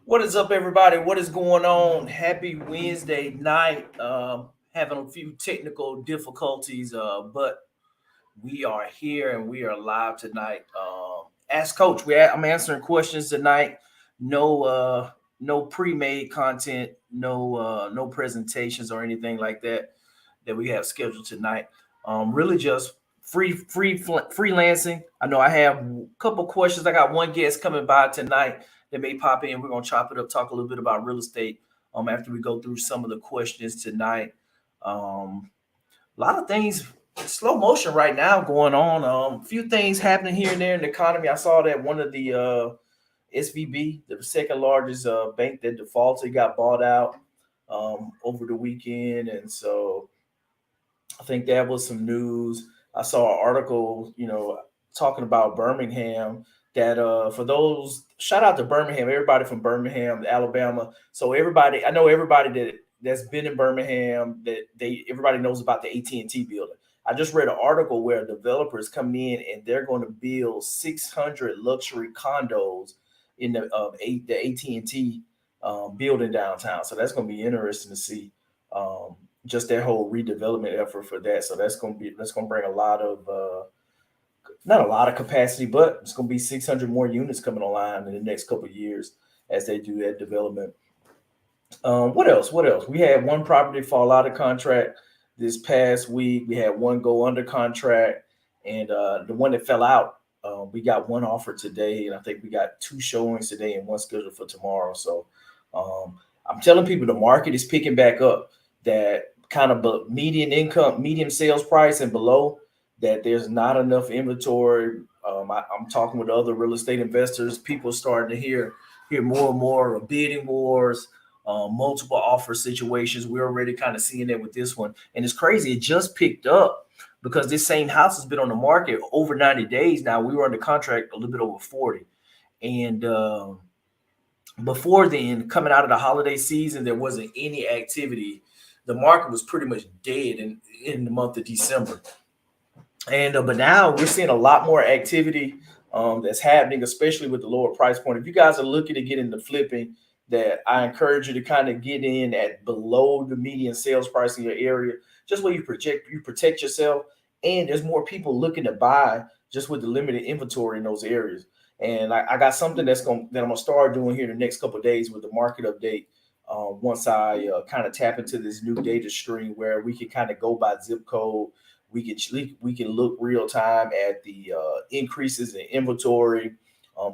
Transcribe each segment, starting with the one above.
What is up, everybody? What is going on? Happy Wednesday night. Having a few technical difficulties, but we are here and we are live tonight. Ask Coach. I'm answering questions tonight. No, no pre-made content. No presentations or anything like that we have scheduled tonight. Really just freelancing. I know I have a couple questions. I got one guest coming by tonight that may pop in. We're gonna chop it up, talk a little bit about real estate. After we go through some of the questions tonight. A lot of things slow motion right now going on. A few things happening here and there in the economy. I saw that one of the SVB, the second largest bank that defaulted, got bought out over the weekend, and so I think that was some news. I saw an article, talking about Birmingham. That for those, shout out to Birmingham, everybody from Birmingham, Alabama. So everybody, I know everybody that's been in Birmingham, that they everybody knows about the AT&T building. I just read an article where developers come in and they're going to build 600 luxury condos in the AT&T building downtown. So that's going to be interesting to see. Just their whole redevelopment effort for that. So that's gonna bring a lot of not a lot of capacity, but it's gonna be 600 more units coming online in the next couple of years as they do that development. What else? What else? We had one property fall out of contract this past week. We had one go under contract, and the one that fell out, we got one offer today, and I think we got two showings today and one scheduled for tomorrow. So I'm telling people the market is picking back up. That kind of median income, median sales price, and below, that there's not enough inventory. I'm talking with other real estate investors. People starting to hear more and more of bidding wars, multiple offer situations. We're already kind of seeing that with this one, and it's crazy. It just picked up because this same house has been on the market over 90 days now. We were under contract a little bit over 40, and before then, coming out of the holiday season, there wasn't any activity. The market was pretty much dead in the month of December. And but now we're seeing a lot more activity that's happening, especially with the lower price point. If you guys are looking to get into flipping, that I encourage you to kind of get in at below the median sales price in your area, just where you protect yourself, and there's more people looking to buy just with the limited inventory in those areas. And I got something that I'm gonna start doing here in the next couple of days with the market update. Once I kind of tap into this new data stream where we can kind of go by zip code, we can look real time at the increases in inventory,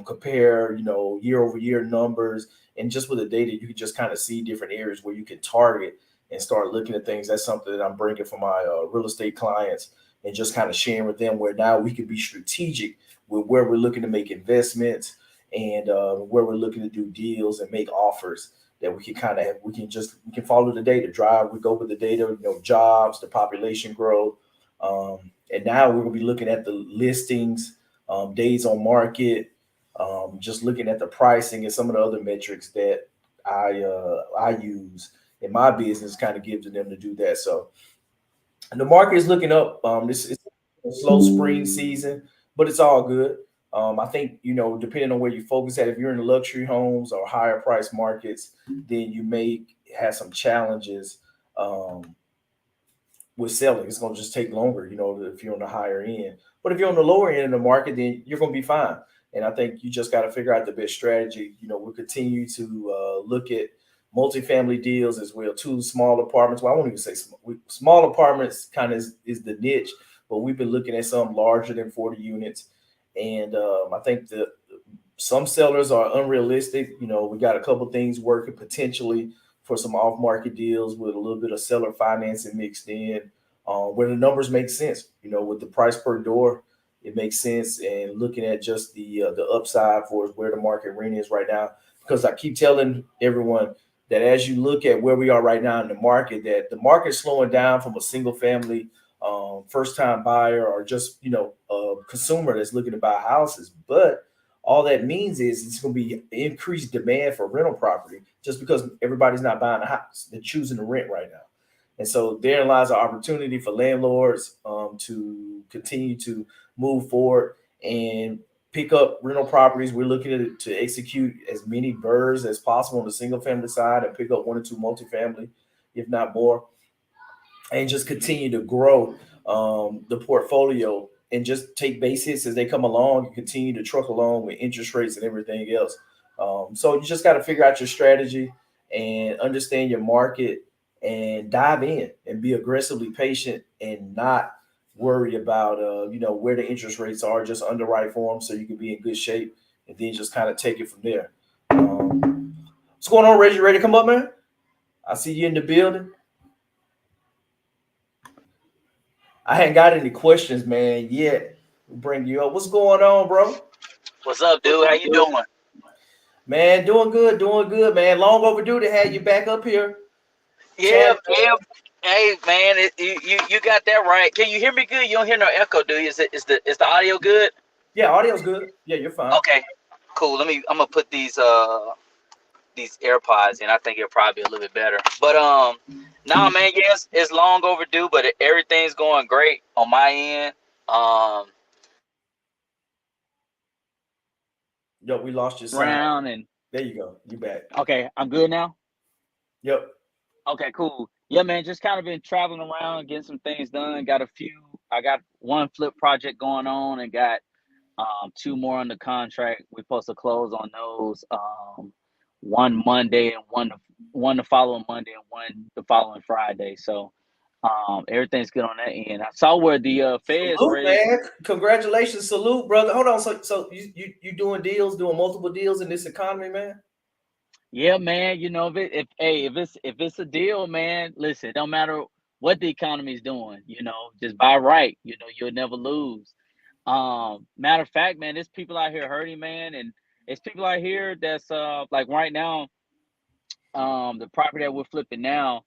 compare year over year numbers, and just with the data you can just kind of see different areas where you can target and start looking at things. That's something that I'm bringing for my real estate clients and just kind of sharing with them, where now we can be strategic with where we're looking to make investments, and where we're looking to do deals and make offers, that we can follow the data, drive, we go with the data, jobs, the population growth. And now we're going to be looking at the listings, days on market, just looking at the pricing and some of the other metrics that I use in my business, kind of give to them to do that. So the market is looking up. This is a slow spring season, but it's all good. I think, depending on where you focus at, if you're in the luxury homes or higher price markets, then you may have some challenges with selling. It's going to just take longer, if you're on the higher end. But if you're on the lower end of the market, then you're going to be fine. And I think you just got to figure out the best strategy. We'll continue to look at multifamily deals as well, too. Small apartments. Well, I won't even say small apartments kind of is the niche, but we've been looking at some larger than 40 units. And I think that some sellers are unrealistic. We got a couple things working potentially for some off-market deals with a little bit of seller financing mixed in, where the numbers make sense. With the price per door, it makes sense. And looking at just the upside for where the market rent is right now, because I keep telling everyone that as you look at where we are right now in the market, that the market's slowing down from a single family first time buyer, or just a consumer that's looking to buy houses. But all that means is it's going to be increased demand for rental property, just because everybody's not buying a house. They're choosing to rent right now. And so therein lies an opportunity for landlords to continue to move forward and pick up rental properties. We're looking to execute as many birds as possible on the single family side and pick up one or two multifamily, if not more, and just continue to grow the portfolio and just take base hits as they come along and continue to truck along with interest rates and everything else. So you just got to figure out your strategy and understand your market and dive in and be aggressively patient and not worry about where the interest rates are. Just underwrite for them so you can be in good shape and then just kind of take it from there. What's going on, Reggie? Ready to come up, man? I see you in the building. I hadn't got any questions, man, yet. We'll bring you up. What's going on, bro? What's up, dude? How you doing? Man, doing good, man. Long overdue to have you back up here. Yeah, Chat. yeah. Hey, man, you got that right. Can you hear me good? You don't hear no echo, do you? Is the audio good? Yeah, audio's good. Yeah, you're fine. Okay, cool. I'm gonna put these AirPods in. I think it'll probably be a little bit better. But nah, man. Yes, it's long overdue, but everything's going great on my end. Um, Yo, we lost your sound. Round and There you go. You back. okay, I'm good now. Yep. Okay, cool. Yeah, man, just kind of been traveling around, getting some things done. I got one flip project going on and got two more on the contract. We're supposed to close on those one Monday and one the following Monday and one the following Friday. So everything's good on that end. I saw where the Feds Salute, raised. man. Congratulations. Salute, brother. Hold on. So you doing deals, doing multiple deals in this economy, man? Yeah, man. You know, if it's a deal, man. Listen, it don't matter what the economy's doing. You know, just buy right. You know, you'll never lose. Matter of fact, man, there's people out here hurting, man, and it's people out here that's like right now, the property that we're flipping now,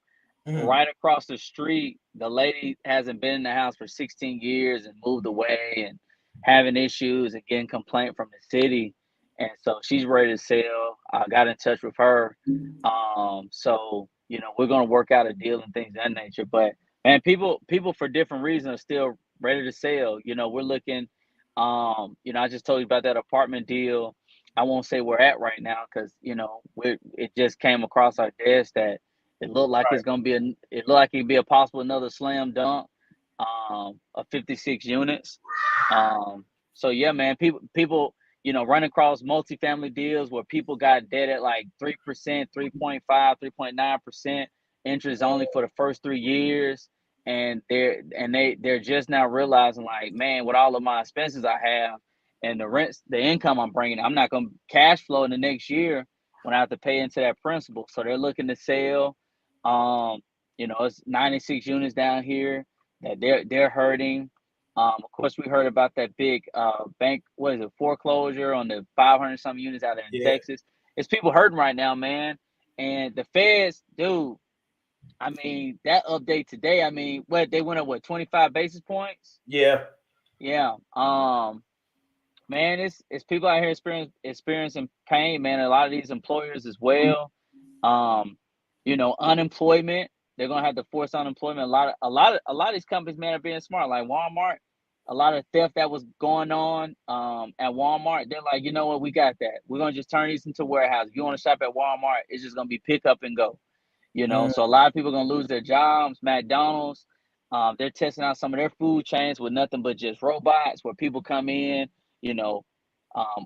Mhm. right across the street, the lady hasn't been in the house for 16 years and moved away and having issues and getting complaint from the city. And so she's ready to sell. I got in touch with her. So, you know, we're gonna work out a deal and things of that nature. But man, people for different reasons are still ready to sell. You know, we're looking you know, I just told you about that apartment deal. I won't say we're at right now because, you know, it just came across our desk that it looked like it's gonna be it looked like it'd be a possible another slam dunk, of 56 units. So yeah, man, people, you know, run across multifamily deals where people got debt at like 3%, 3.5, 3.9% interest only for the first 3 years. And they're just now realizing like, man, with all of my expenses I have and the rents, the income I'm bringing, I'm not gonna cash flow in the next year when I have to pay into that principal. So they're looking to sell. Um, you know, it's 96 units down here that they're hurting. Of course, we heard about that big bank, what is it, foreclosure on the 500 some units out there in Yeah. Texas. It's people hurting right now, man. And the feds, dude, I mean, that update today, I mean, what they went up, what, 25 basis points? Yeah. Yeah. Man, it's people out here experiencing pain, man. A lot of these employers as well. Um, you know, unemployment. They're gonna have to force unemployment. A lot of these companies, man, are being smart. Like Walmart, a lot of theft that was going on at Walmart. They're like, you know what, we got that. We're gonna just turn these into warehouses. If you want to shop at Walmart, it's just gonna be pick up and go. You know, Mm, so a lot of people are gonna lose their jobs. McDonald's, they're testing out some of their food chains with nothing but just robots, where people come in, you know,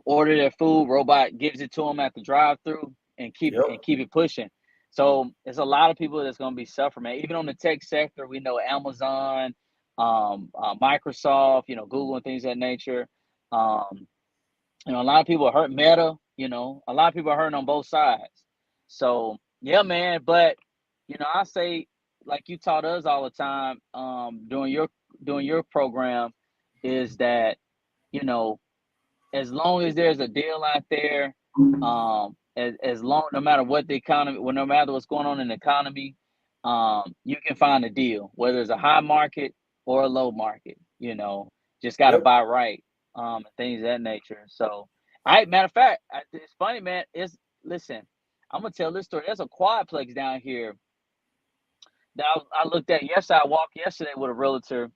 order their food, robot gives it to them at the drive-through, and yep. keep it pushing. So there's a lot of people that's going to be suffering, man. Even on the tech sector, we know Amazon, Microsoft, you know, Google and things of that nature. Um, you know, a lot of people are hurt. Meta, you know, a lot of people are hurting on both sides. So yeah, man. But you know, I say, like you taught us all the time, during your program, is that, you know, as long as there's a deal out there, as long, no matter what the economy, well, no matter what's going on in the economy, you can find a deal, whether it's a high market or a low market. You know, just got to Yep. buy right, and things of that nature. So, I, matter of fact, it's funny, man. It's Listen, I'm gonna tell this story. There's a quadplex down here that I looked at yesterday. I walked yesterday with a realtor,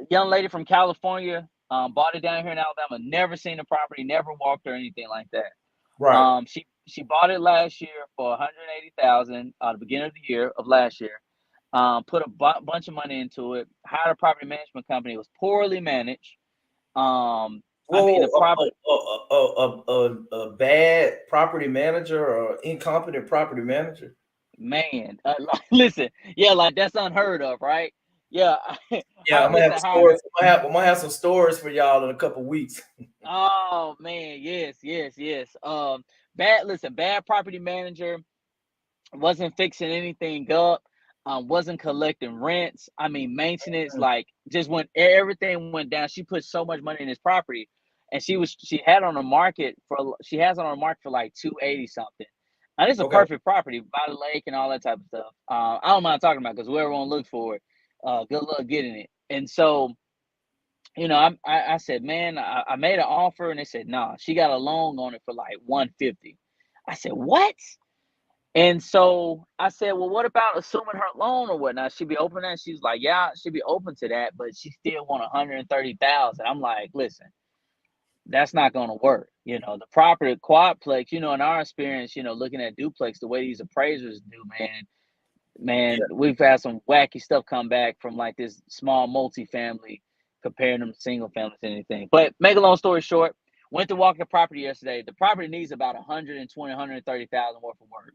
young lady from California. Bought it down here in Alabama. Never seen the property, never walked or anything like that. Right. She bought it last year for 180,000 at the beginning of the year of last year. Put a bunch of money into it. Hired a property management company. It was poorly managed. I mean, the property. A bad property manager or incompetent property manager. Man, listen, yeah, like that's unheard of, right? Yeah, Yeah, I'm gonna have listen, stories. I'm gonna have some stories for y'all in a couple weeks. oh man, yes. Bad property manager, wasn't fixing anything up, wasn't collecting rents. I mean, maintenance, like just when everything went down, she put so much money in this property, and she has it on the market for like 280 something. Now this is a Okay. perfect property by the lake and all that type of stuff. I don't mind talking about because whoever want to look for it, good luck getting it. And so, I said, man, I made an offer, and they said, nah, she got a loan on it for like 150. I said, what? And so I said, well, what about assuming her loan or whatnot? She'd be open to that. She's like, yeah, she'd be open to that, but she still want 130,000. I'm like, listen, that's not going to work. The property quadplex, in our experience, looking at duplex, the way these appraisers do, Yeah. we've had some wacky stuff come back from like this small multifamily, comparing them to single families and anything. But make a long story short, went to walk the property yesterday. The property needs about 120, 130,000 worth of work.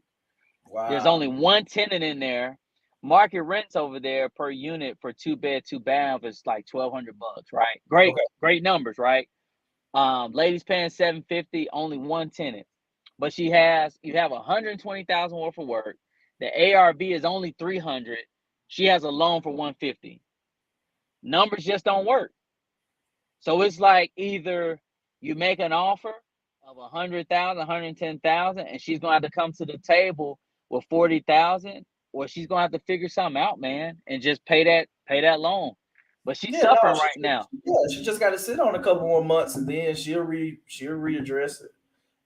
There's Wow. only one tenant in there. Market rents over there per unit for 2-bed, 2-bath is like $1,200, right? Great, Okay. great numbers, right? Ladies paying $750, only one tenant. But you have 120,000 worth of work. The ARV is only 300. She has a loan for 150. Numbers just don't work. So it's like either you make an offer of 100,000, 110,000, and she's gonna have to come to the table with 40,000, or she's gonna have to figure something out, man, and just pay that loan. But she's Yeah, no, suffering right now. she just got to sit on a couple more months, and then she'll readdress it.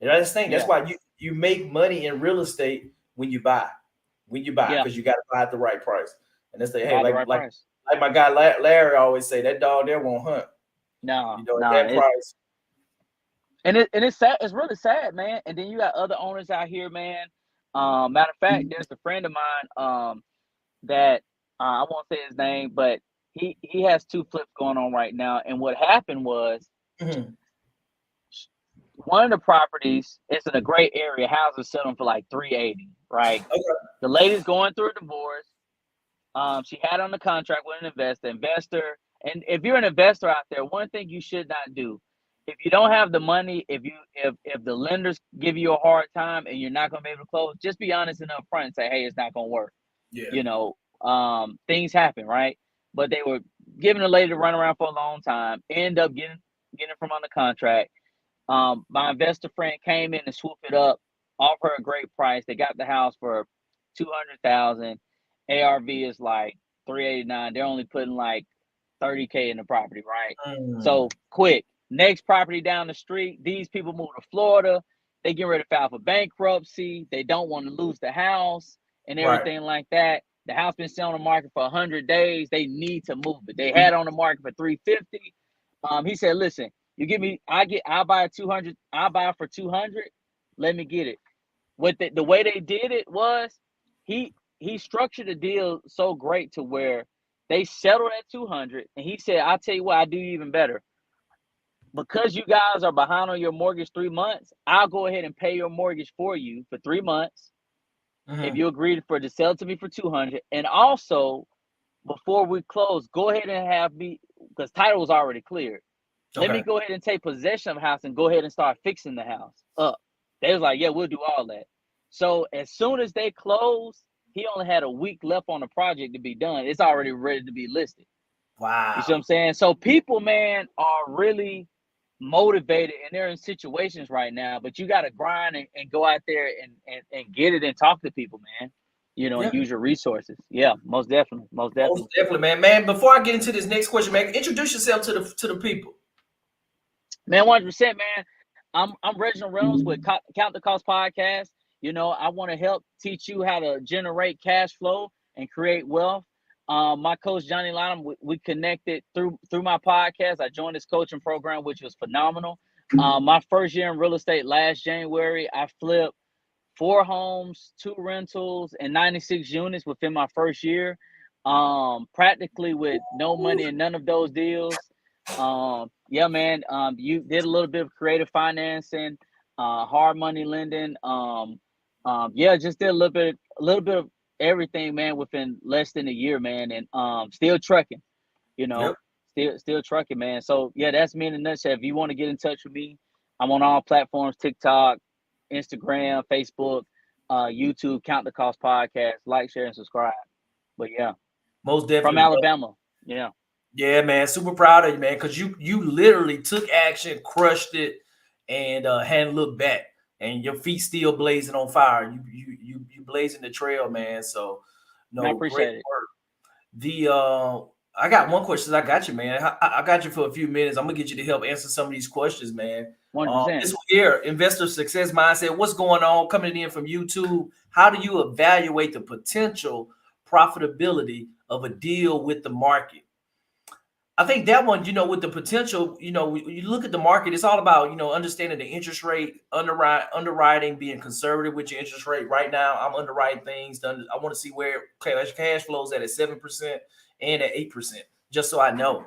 And I just think that's Yeah, why you make money in real estate when you buy, yeah, because you got to buy at the right price. And they say, hey, buy the right price. like my guy Larry always say, that dog there won't hunt. No, At no, that price. it's sad. It's really sad, man. And then you got other owners out here, man. Matter of fact, there's a friend of mine that I won't say his name, but he has two flips going on right now. And what happened was Mm-hmm. one of the properties, it's in a great area. Houses selling for like 380, right? Okay. The lady's going through a divorce. She had on the contract with an investor. And if you're an investor out there, one thing you should not do, if you don't have the money, if the lenders give you a hard time and you're not going to be able to close, just be honest and upfront and say, hey, it's not going to work. Yeah. Things happen, right? But they were giving the lady to run around for a long time, end up getting from under contract. My investor friend came in and swooped it up, offered her a great price. They got the house for 200,000. ARV is like 389. They're only putting like 30K in the property, right? So quick. Next property down the street. These people move to Florida. They get ready to file for bankruptcy. They don't want to lose the house and Right. everything like that. The house been sitting on the market for 100 days. They need to move it. They had it on the market for 350. He said, listen, you give me, I'll buy it 200. I'll buy it for 200. Let me get it. What the way they did it was he structured a deal so great to where they settled at 200, and he said, I'll tell you what, I do even better. Because you guys are behind on your mortgage 3 months, I'll go ahead and pay your mortgage for you for 3 months. If you agree to sell it to me for 200, and also before we close, go ahead and have me, because title was already cleared. Let me Okay. go ahead and take possession of the house and go ahead and start fixing the house up. They was like, yeah, we'll do all that. So as soon as they closed, he only had a week left on the project to be done. It's already ready to be listed. You see what Wow. I'm saying? So people, man, are really motivated and they're in situations right now, but you got to grind and go out there and get it and talk to people, man, Yeah. and use your resources. Yeah, most definitely. Most Most definitely. definitely, man. Man, before I get into this next question, man, introduce yourself to the people. Man, 100%, man. I'm Reginald Reynolds with Count the Cost podcast. I want to help teach you how to generate cash flow and create wealth. My coach Johnny Lynum, we connected through my podcast. I joined his coaching program, which was phenomenal. My first year in real estate last January, I flipped 4 homes, 2 rentals, and 96 units within my first year. Practically with no money in none of those deals. Yeah, man. You did a little bit of creative financing, hard money lending. Yeah, just did a little bit of everything, man, within less than a year, man, and still trucking, you Yep. know, still trucking, man. So yeah, that's me in a nutshell. If you want to get in touch with me, I'm on all platforms: TikTok, Instagram, Facebook, YouTube. Count the Cost podcast. Like, share, and subscribe. But yeah, Most from definitely, bro. Alabama. Yeah, Yeah, man. Super proud of you, man, because you literally took action, crushed it, and hadn't looked back. And your feet still blazing on fire. You blazing the trail, man. So man, I no, great appreciate it. work. The I got one question. I got you, man. I got you for a few minutes. I'm gonna get you to help answer some of these questions, man. 100%. This one here, investor success mindset. What's going on? Coming in from YouTube. How do you evaluate the potential profitability of a deal with the market? I think that one, with the potential, you look at the market, it's all about, understanding the interest rate, underwriting, being conservative with your interest rate. Right now, I'm underwriting things. I want to see where cash flows at 7% and at 8%, just so I know.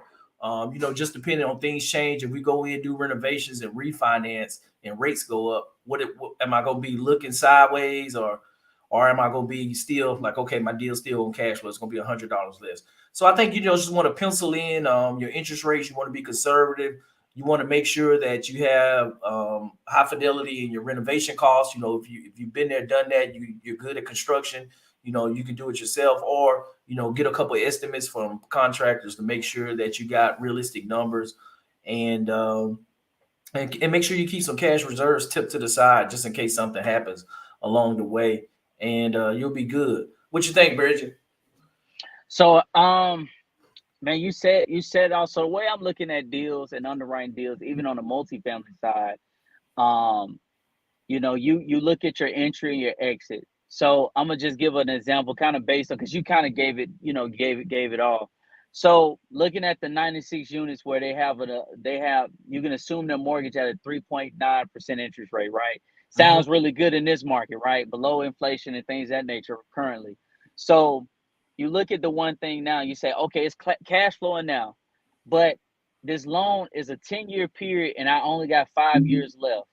Just depending on things change, if we go in, do renovations and refinance and rates go up, what am I going to be looking sideways, or am I going to be still like, okay, my deal's still on cash flow, it's going to be $100 less. So I think just want to pencil in your interest rates. You want to be conservative. You want to make sure that you have high fidelity in your renovation costs. If you've been there, done that, you're good at construction. You can do it yourself, or get a couple of estimates from contractors to make sure that you got realistic numbers, and make sure you keep some cash reserves tipped to the side just in case something happens along the way, and you'll be good. What you think, Bridget? So, man, you said also the way I'm looking at deals and underwriting deals, even on the multifamily side. Um, you look at your entry and your exit. So I'm gonna just give an example, kind of based on, because you kind of gave it, gave it all. So looking at the 96 units where you can assume their mortgage at a 3.9% interest rate, right? Mhm. Sounds really good in this market, right? Below inflation and things of that nature currently. So you look at the one thing now, you say, okay, it's cash flowing now, but this loan is a 10-year period and I only got 5 years left.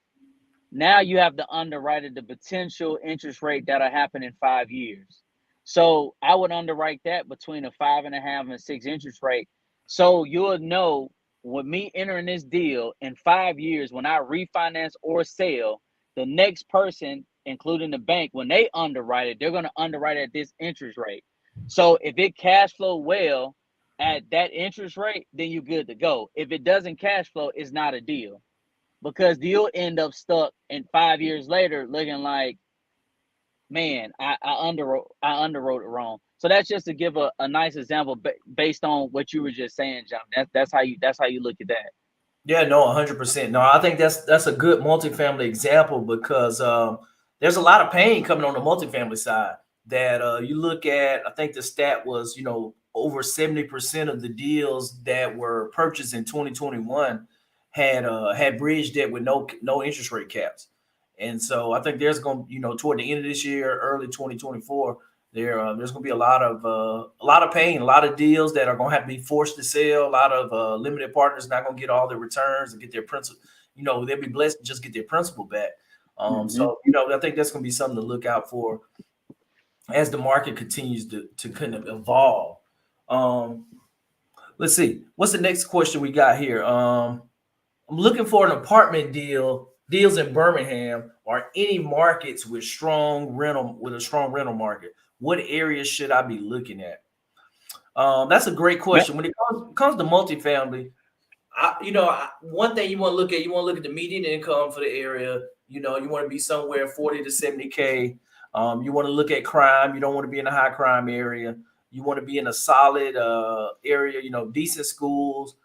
Now you have to underwrite the potential interest rate that'll happen in 5 years. So I would underwrite that between a 5.5 and 6 interest rate. So you'll know with me entering this deal in 5 years, when I refinance or sell, the next person, including the bank, when they underwrite it, they're going to underwrite at this interest rate. So if it cash flow well at that interest rate, then you're good to go. If it doesn't cash flow, it's not a deal, because you'll end up stuck in 5 years later looking like, man, I underwrote it wrong. So that's just to give a nice example based on what you were just saying, John. That's how you look at that. Yeah, no, 100%. No, I think that's a good multifamily example because there's a lot of pain coming on the multifamily side. That you look at, I think the stat was, over 70% of the deals that were purchased in 2021 had bridge debt with no interest rate caps. And so I think there's going to, toward the end of this year, early 2024, there's going to be a lot of pain, a lot of deals that are going to have to be forced to sell. A lot of limited partners not going to get all their returns and get their principal. They'll be blessed to just get their principal back. Mm-hmm. So I think that's going to be something to look out for as the market continues to kind of evolve. Um, let's see, what's the next question we got here. I'm looking for an apartment deals in Birmingham or any markets with a strong rental market. What areas should I be looking at? That's a great question. When it comes to multifamily, one thing you want to look at the median income for the area. You want to be somewhere 40 to 70K. You want to look at crime. You don't want to be in a high crime area. You want to be in a solid area. Decent schools,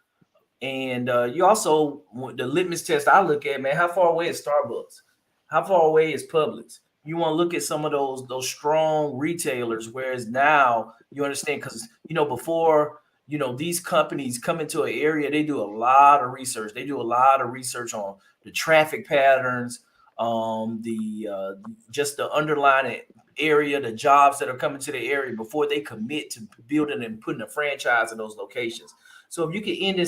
and you also, the litmus test I look at, man, how far away is Starbucks? How far away is Publix? You want to look at some of those strong retailers, whereas now you understand because before these companies come into an area, they do a lot of research. They do a lot of research on the traffic patterns, the just the underlying area, the jobs that are coming to the area before they commit to building and putting a franchise in those locations. So if you can end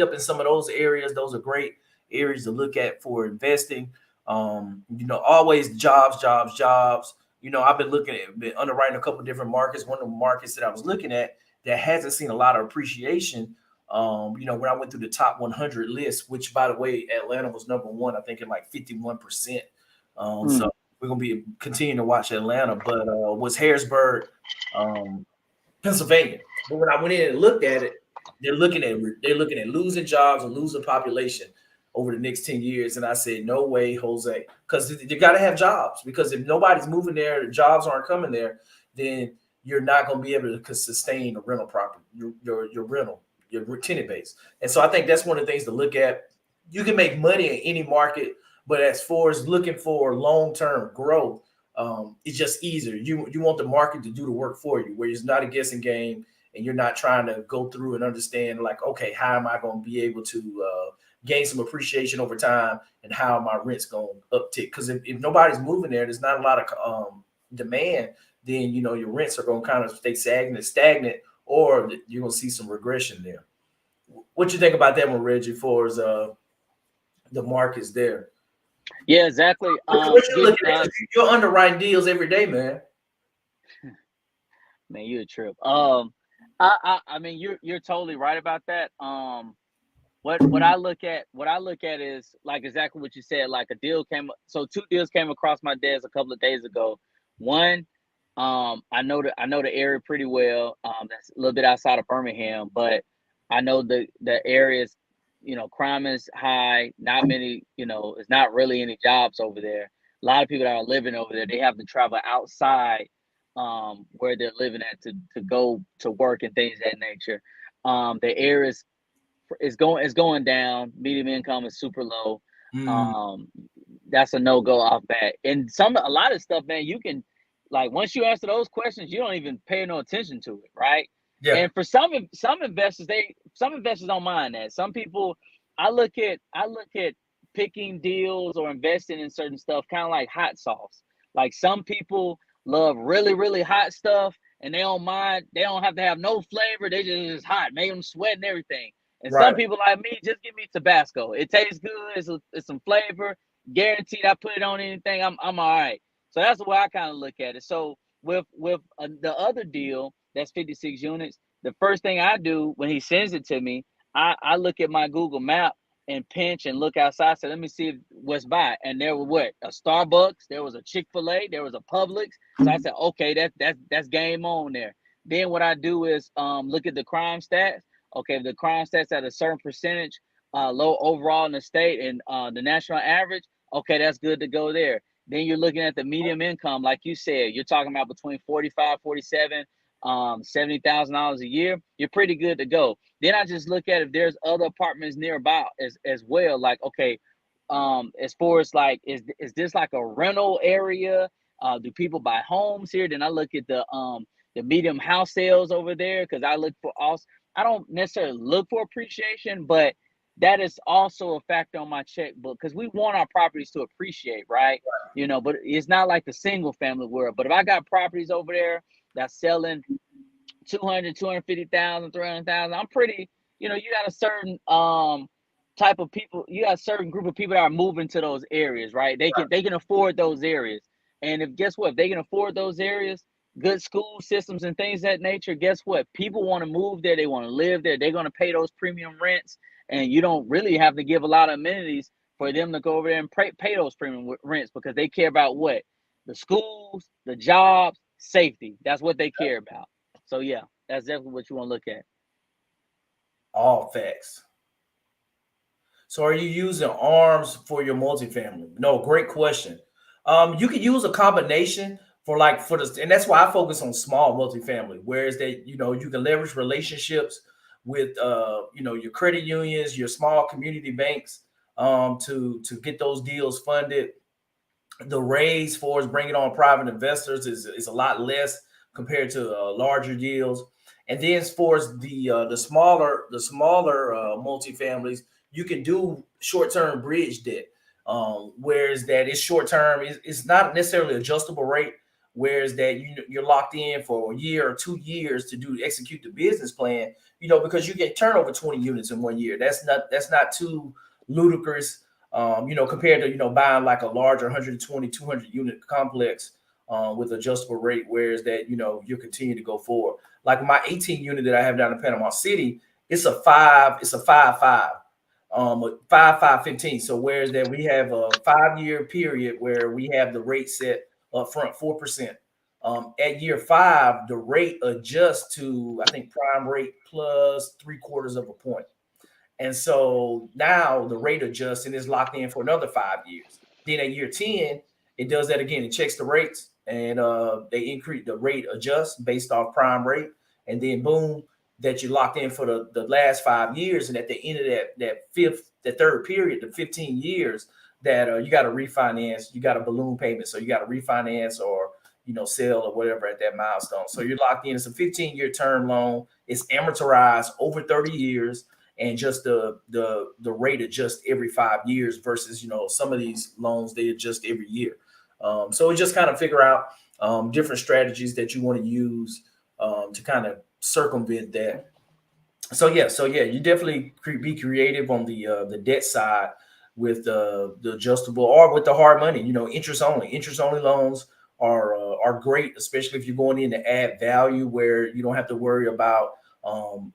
up in some of those areas, those are great areas to look at for investing. Always jobs, jobs, jobs. I've been underwriting a couple of different markets. One of the markets that I was looking at that hasn't seen a lot of appreciation. When I went through the top 100 list, which by the way, Atlanta was number one, I think in like 51%. So we're gonna be continuing to watch Atlanta, but was Harrisburg, Pennsylvania. But when I went in and looked at it, they're looking at losing jobs and losing population over the next 10 years. And I said, no way, Jose, because you got to have jobs, because if nobody's moving there, jobs aren't coming there, then you're not going to be able to sustain a rental property, your rental, your tenant base. And so I think that's one of the things to look at. You can make money in any market, but as far as looking for long-term growth, it's just easier. You want the market to do the work for you, where it's not a guessing game, and you're not trying to go through and understand like, okay, how am I going to be able to gain some appreciation over time, and how my rent's going to uptick? Because if nobody's moving there, there's not a lot of demand. Then your rents are going to kind of stay stagnant, or you're going to see some regression there. What you think about that one, Reggie? For as the market's there? Yeah, exactly. What you looking at? You're underwriting deals every day, man. Man, you a trip. I mean, you're totally right about that. What I look at is like exactly what you said. Like two deals came across my desk a couple of days ago. One, I know the area pretty well. That's a little bit outside of Birmingham, but I know the areas. Crime is high. Not many. It's not really any jobs over there. A lot of people that are living over there, they have to travel outside where they're living at to go to work and things of that nature. The areas is going down. Medium income is super low. Um, that's a no go off bat. And a lot of stuff, man, you can like once you answer those questions, you don't even pay no attention to it, right? Yeah. And for some investors, some investors don't mind that. Some people, I look at picking deals or investing in certain stuff kind of like hot sauce. Like some people love really really hot stuff and they don't mind. They don't have to have no flavor. They just hot, make them sweat and everything. And some Right. people like me just give me Tabasco. It tastes good. It's some flavor. Guaranteed. I put it on anything. I'm all right. So that's the way I kind of look at it. So with the other deal that's 56 units, the first thing I do when he sends it to me, I look at my Google map and pinch and look outside. So let me see what's by. And there were what? A Starbucks. There was a Chick-fil-A. There was a Publix. So I said, okay, that's game on there. Then what I do is look at the crime stats. Okay, if the crime stats at a certain percentage, low overall in the state and the national average, okay, that's good to go there. Then you're looking at the medium income, like you said, you're talking about between 45, 47, $70,000 a year. You're pretty good to go. Then I just look at if there's other apartments nearby as well. Like, okay, as far as like, is this like a rental area? Do people buy homes here? Then I look at the medium house sales over there because I look for also. I don't necessarily look for appreciation, but that is also a factor on my checkbook because we want our properties to appreciate, right? But it's not like the single family world. But if I got properties over there that's selling 200, 250,000, 300,000, I'm pretty, you got a certain type of people, you got a certain group of people that are moving to those areas, right? They can afford those areas. And if guess what, if they can afford those areas, good school systems and things of that nature, guess what? People want to move there, they want to live there, they're going to pay those premium rents, and you don't really have to give a lot of amenities for them to go over there and pay those premium rents because they care about what? The schools, the jobs, safety. That's what they care about. So yeah, that's definitely what you want to look at. All facts. So are you using ARMs for your multifamily? No, great question. You could use a combination for the, and that's why I focus on small multifamily, whereas that you can leverage relationships with your credit unions, your small community banks, to get those deals funded. The raise for us bringing on private investors is a lot less compared to larger deals. And then as far as the smaller multifamilies, you can do short term bridge debt. Whereas that is short term, it's not necessarily adjustable rate. Whereas that you're locked in for a year or 2 years to do execute the business plan. Because you can turn over 20 units in 1 year. That's not too ludicrous, compared to, buying like a larger 120, 200 unit complex with adjustable rate, whereas that, you continue to go forward. Like my 18 unit that I have down in Panama City, it's a 5-5, 5-5-15. So whereas that we have a 5 year period where we have the rate set up front 4%. At year 5, the rate adjusts to, I think, prime rate plus 3/4 of a point. And so now the rate adjusts and is locked in for another 5 years. Then at year 10, it does that again. It checks the rates and they increase the rate adjusts based off prime rate. And then boom, that you locked in for the last 5 years. And at the end of that third period, the 15 years, that you got to refinance, you got a balloon payment. So you got to refinance or sell or whatever at that milestone. So you're locked in. It's a 15-year term loan. It's amortized over 30 years, and just the rate adjusts every 5 years versus some of these loans they adjust every year. So we just kind of figure out different strategies that you want to use to kind of circumvent that. So yeah, you definitely be creative on the debt side with the adjustable or with the hard money. Interest only loans are great, especially if you're going in to add value where you don't have to worry about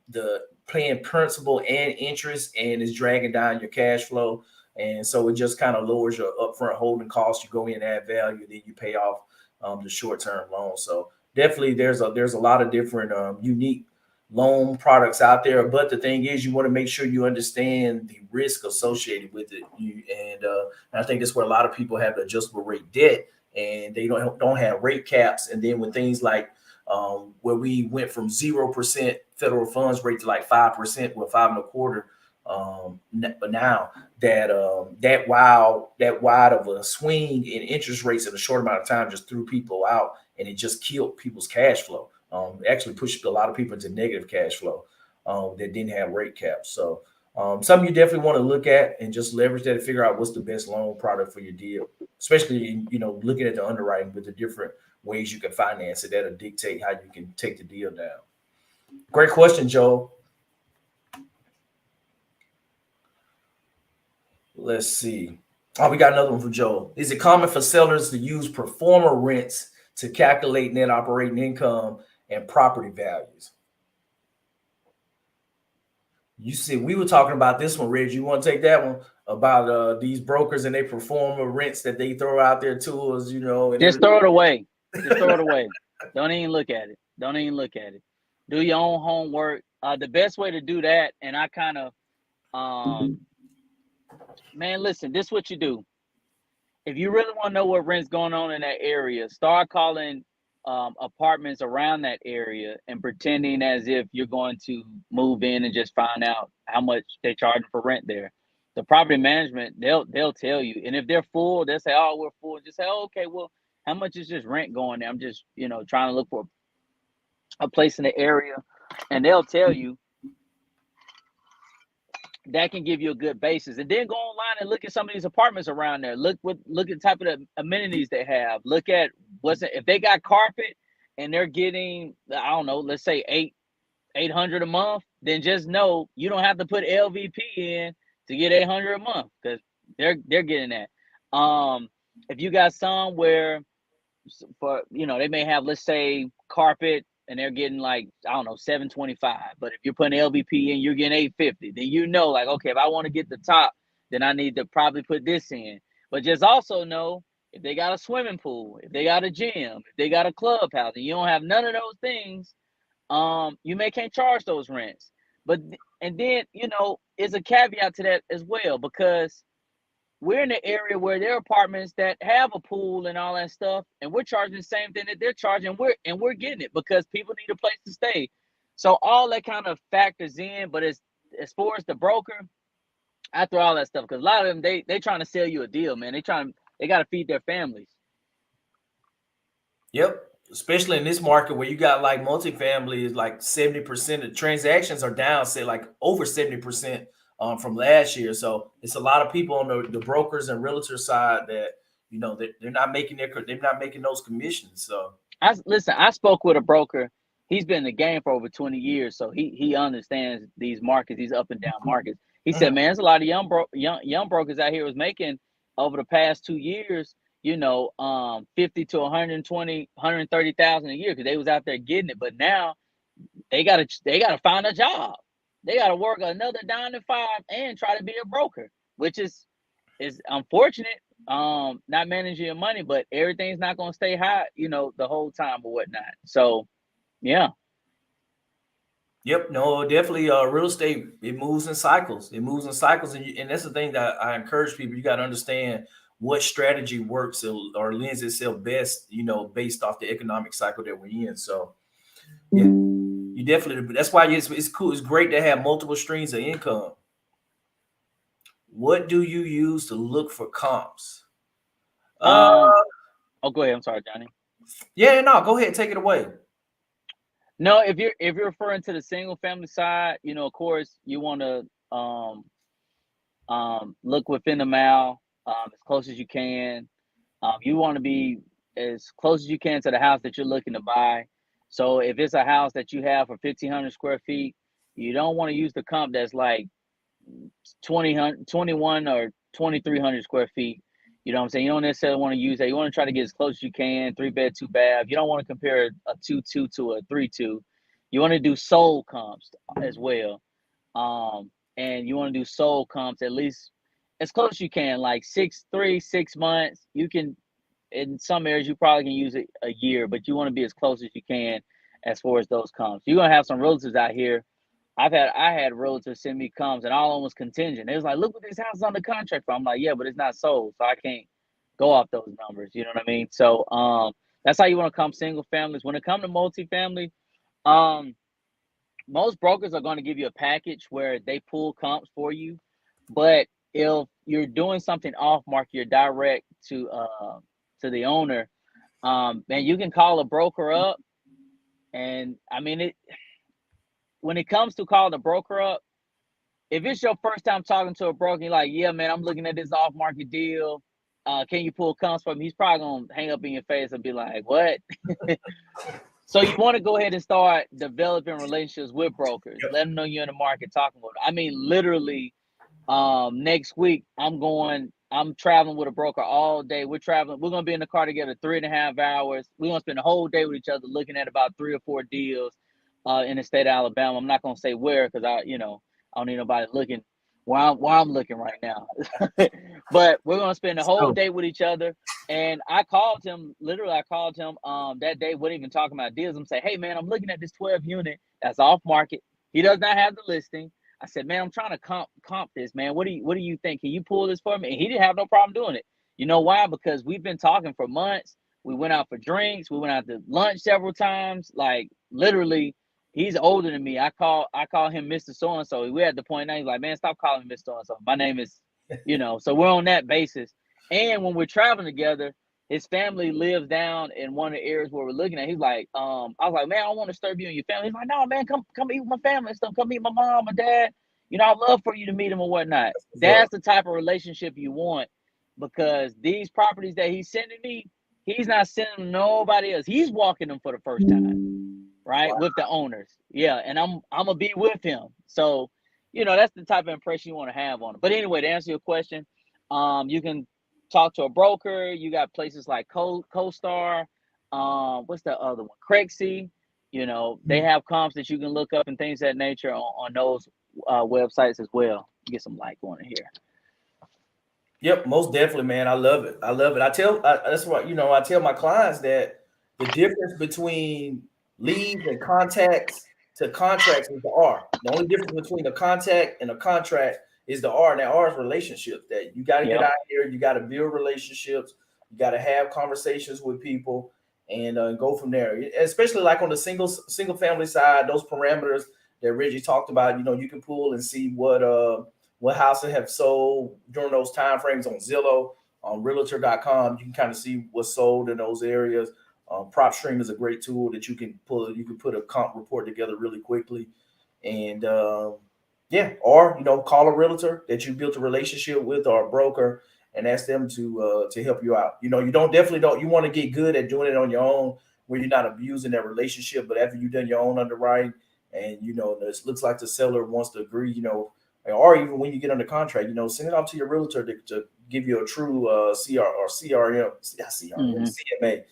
the paying principal and interest, and is dragging down your cash flow. And so it just kind of lowers your upfront holding costs. You go in, add value, then you pay off the short term loan. So definitely, there's a lot of different unique loan products out there. But the thing is, you want to make sure you understand the risk associated with it. And I think that's where a lot of people have the adjustable rate debt, and they don't have rate caps. And then when things like where we went from 0% federal funds rate to like 5%, well, 5.25. But now that wide of a swing in interest rates in a short amount of time just threw people out, and it just killed people's cash flow. Actually pushed a lot of people into negative cash flow that didn't have rate caps. So something you definitely want to look at and just leverage that to figure out what's the best loan product for your deal, especially looking at the underwriting with the different ways you can finance it. That'll dictate how you can take the deal down. Great question, Joe. Let's see. Oh, we got another one from Joe. Is it common for sellers to use performer rents to calculate net operating income and property values? You see, we were talking about this one, Reg. You want to take that one about these brokers and they performer rents that they throw out there to us, and Just throw it away. Just throw it away. Don't even look at it. Don't even look at it. Do your own homework. The best way to do that, and I kind of, man, listen, this is what you do. If you really want to know what rent's going on in that area, start calling apartments around that area and pretending as if you're going to move in and just find out how much they're charging for rent there. The property management, they'll tell you. And if they're full, they'll say, "Oh, we're full." Just say, "Oh, okay, well, how much is this rent going there? I'm just, trying to look for a place in the area," and they'll tell you. That can give you a good basis. And then go online and look at some of these apartments around there. Look at the type of the amenities they have. Look at if they got carpet and they're getting, I don't know, let's say 800 a month, then just know you don't have to put LVP in to get 800 a month, because they're getting that. If you got some where they may have, let's say, carpet and they're getting like, I don't know, 725. But if you're putting LVP in, you're getting 850. Then like, okay, if I want to get the top, then I need to probably put this in. But just also know, if they got a swimming pool, if they got a gym, if they got a clubhouse, and you don't have none of those things, you can't charge those rents. And then, it's a caveat to that as well, because we're in an area where there are apartments that have a pool and all that stuff, and we're charging the same thing that they're charging. We're getting it because people need a place to stay. So all that kind of factors in. But as far as the broker, I throw all that stuff, because a lot of them they trying to sell you a deal, man. They trying They got to feed their families. Yep. Especially in this market where you got like multifamily is like 70% of transactions are down, say like over 70% from last year. So it's a lot of people on the brokers and realtor side that they're not making those commissions. So I spoke with a broker. He's been in the game for over 20 years, so he understands these markets, these up and down markets. He said, man, there's a lot of young brokers out here was making over the past 2 years, 50 to 120, 130,000 a year because they was out there getting it. But now they gotta find a job. They gotta work another 9 to 5 and try to be a broker, which is unfortunate. Not managing your money, but everything's not gonna stay high, the whole time or whatnot. So yeah. Yep, no, definitely. Real estate, it moves in cycles. It moves in cycles, and that's the thing that I encourage people. You got to understand what strategy works or lends itself best, based off the economic cycle that we're in. So, yeah, you definitely. That's why it's cool. It's great to have multiple streams of income. What do you use to look for comps? Oh, go ahead. I'm sorry, Johnny. Yeah, no, go ahead, take it away. No, if you're referring to the single family side, of course you want to look within the mile as close as you can. You want to be as close as you can to the house that you're looking to buy. So if it's a house that you have for 1,500 square feet, you don't want to use the comp that's like 21 or 2,300 square feet. You know what I'm saying? You don't necessarily want to use that. You want to try to get as close as you can, 3-bed, 2-bath. You don't want to compare a 2-2 to a 3-2. You want to do sold comps as well. And you want to do sold comps at least as close as you can, like 6 months. You can, in some areas, you probably can use it a year, but you want to be as close as you can as far as those comps. You're going to have some realtors out here. I had realtors send me comps and all of them was contingent. It was like, look what this house is under contract for. I'm like, yeah, but it's not sold, so I can't go off those numbers. You know what I mean? So that's how you want to comp single families. When it comes to multifamily, most brokers are going to give you a package where they pull comps for you. But if you're doing something off market, you're direct to the owner, and you can call a broker up. And I mean, when it comes to calling a broker up, if it's your first time talking to a broker, you're like, yeah, man, I'm looking at this off-market deal. Can you pull comps for me? He's probably going to hang up in your face and be like, what? So you want to go ahead and start developing relationships with brokers. Let them know you're in the market talking with them. I mean, literally, next week, I'm traveling with a broker all day. We're going to be in the car together 3.5 hours. We're going to spend the whole day with each other looking at about 3 or 4 deals in the state of Alabama. I'm not going to say where because I don't need nobody looking where I'm looking right now. But we're going to spend the whole day with each other. And I called him that day, wasn't even talking about deals. I'm saying, hey, man, I'm looking at this 12 unit that's off market. He does not have the listing. I said, man, I'm trying to comp this, man. What do you think? Can you pull this for me? And he didn't have no problem doing it. You know why? Because we've been talking for months. We went out for drinks. We went out to lunch several times. Like literally, he's older than me. I call him Mr. So-and-so. We're at the point now, he's like, man, stop calling me Mr. So-and-so. My name is, so we're on that basis. And when we're traveling together, his family lives down in one of the areas where we're looking at. He's like, I was like, man, I don't want to disturb you and your family. He's like, no, man, come eat with my family and stuff. Come meet my mom, my dad. I'd love for you to meet him or whatnot. That's the type of relationship you want, because these properties that he's sending me, he's not sending nobody else. He's walking them for the first time, right? Wow. With the owners. Yeah, and I'm gonna be with him. So, that's the type of impression you want to have on him. But anyway, to answer your question, you can talk to a broker. You got places like CoStar. What's the other one? Crexy. They have comps that you can look up and things of that nature on those websites as well. Get some light going in here. Yep, most definitely, man. I love it. That's what I tell my clients that the difference between leads and contacts to contracts is the R. The only difference between a contact and a contract is the R, and that R is relationships. That you got to get out here, you got to build relationships, you got to have conversations with people, and go from there. Especially like on the single family side, those parameters that Reggie talked about, you can pull and see what houses have sold during those time frames on Zillow On realtor.com, you can kind of see what's sold in those areas. PropStream is a great tool that you can pull. You can put a comp report together really quickly, and yeah, or call a realtor that you built a relationship with or a broker and ask them to help you out. You you want to get good at doing it on your own where you're not abusing that relationship. But after you've done your own underwriting and this looks like the seller wants to agree, or even when you get under contract, send it off to your realtor to give you a true CR or CRM, CMA,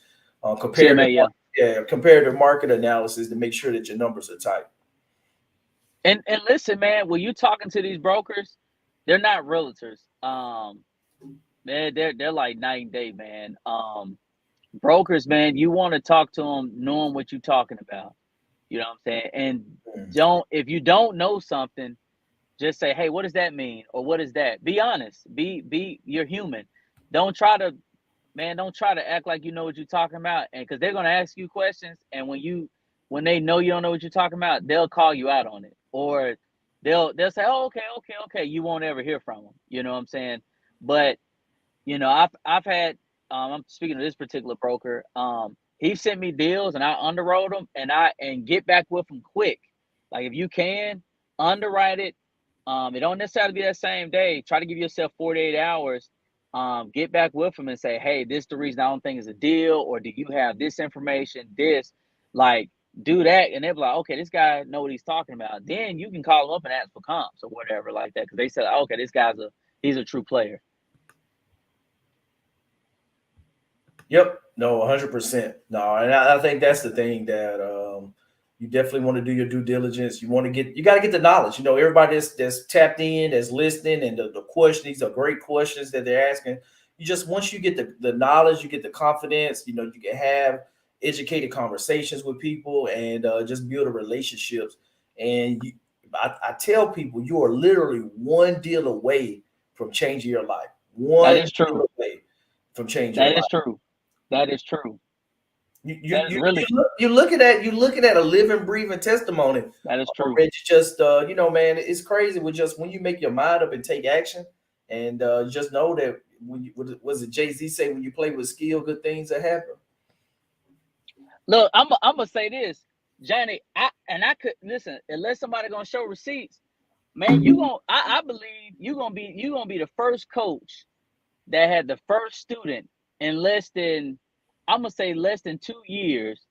CMA, yeah. comparative market analysis to make sure that your numbers are tight. And listen, man, when you talking to these brokers, they're not realtors. They're like night and day, man. Brokers, man, you want to talk to them knowing what you're talking about. You know what I'm saying? And if you don't know something, just say, hey, what does that mean? Or what is that? Be honest. You're human. Don't try to act like you know what you're talking about. And because they're gonna ask you questions, and when they know you don't know what you're talking about, they'll call you out on it. Or they'll say, oh, okay. You won't ever hear from them. You know what I'm saying? But I've had I'm speaking of this particular broker. He sent me deals and I underwrote them and get back with them quick. Like if you can underwrite it, it don't necessarily be that same day. Try to give yourself 48 hours. Get back with them and say, hey, this is the reason I don't think it's a deal, or do you have this information? Like do that, and they'll be like, okay, this guy know what he's talking about. Then you can call him up and ask for comps or whatever like that, because they said, okay, this guy's he's a true player. Yep. No, 100%. No, and I think that's the thing that you definitely want to do your due diligence. You got to get the knowledge. Everybody that's tapped in, that's listening, and the questions, these are great questions that they're asking. Once you get the knowledge, you get the confidence, you can have educated conversations with people and just build a relationships. And I tell people, you are literally one deal away from changing your life. That is true. Deal away from changing your life. That is true. You're looking at a living, breathing testimony. That is true. It's just man, it's crazy with just when you make your mind up and take action, and just know that was it Jay-Z say, when you play with skill, good things that happen. Look, I'm gonna say this, Johnny. I could listen, unless somebody gonna show receipts, man. I believe you gonna be the first coach that had the first student in less than 2 years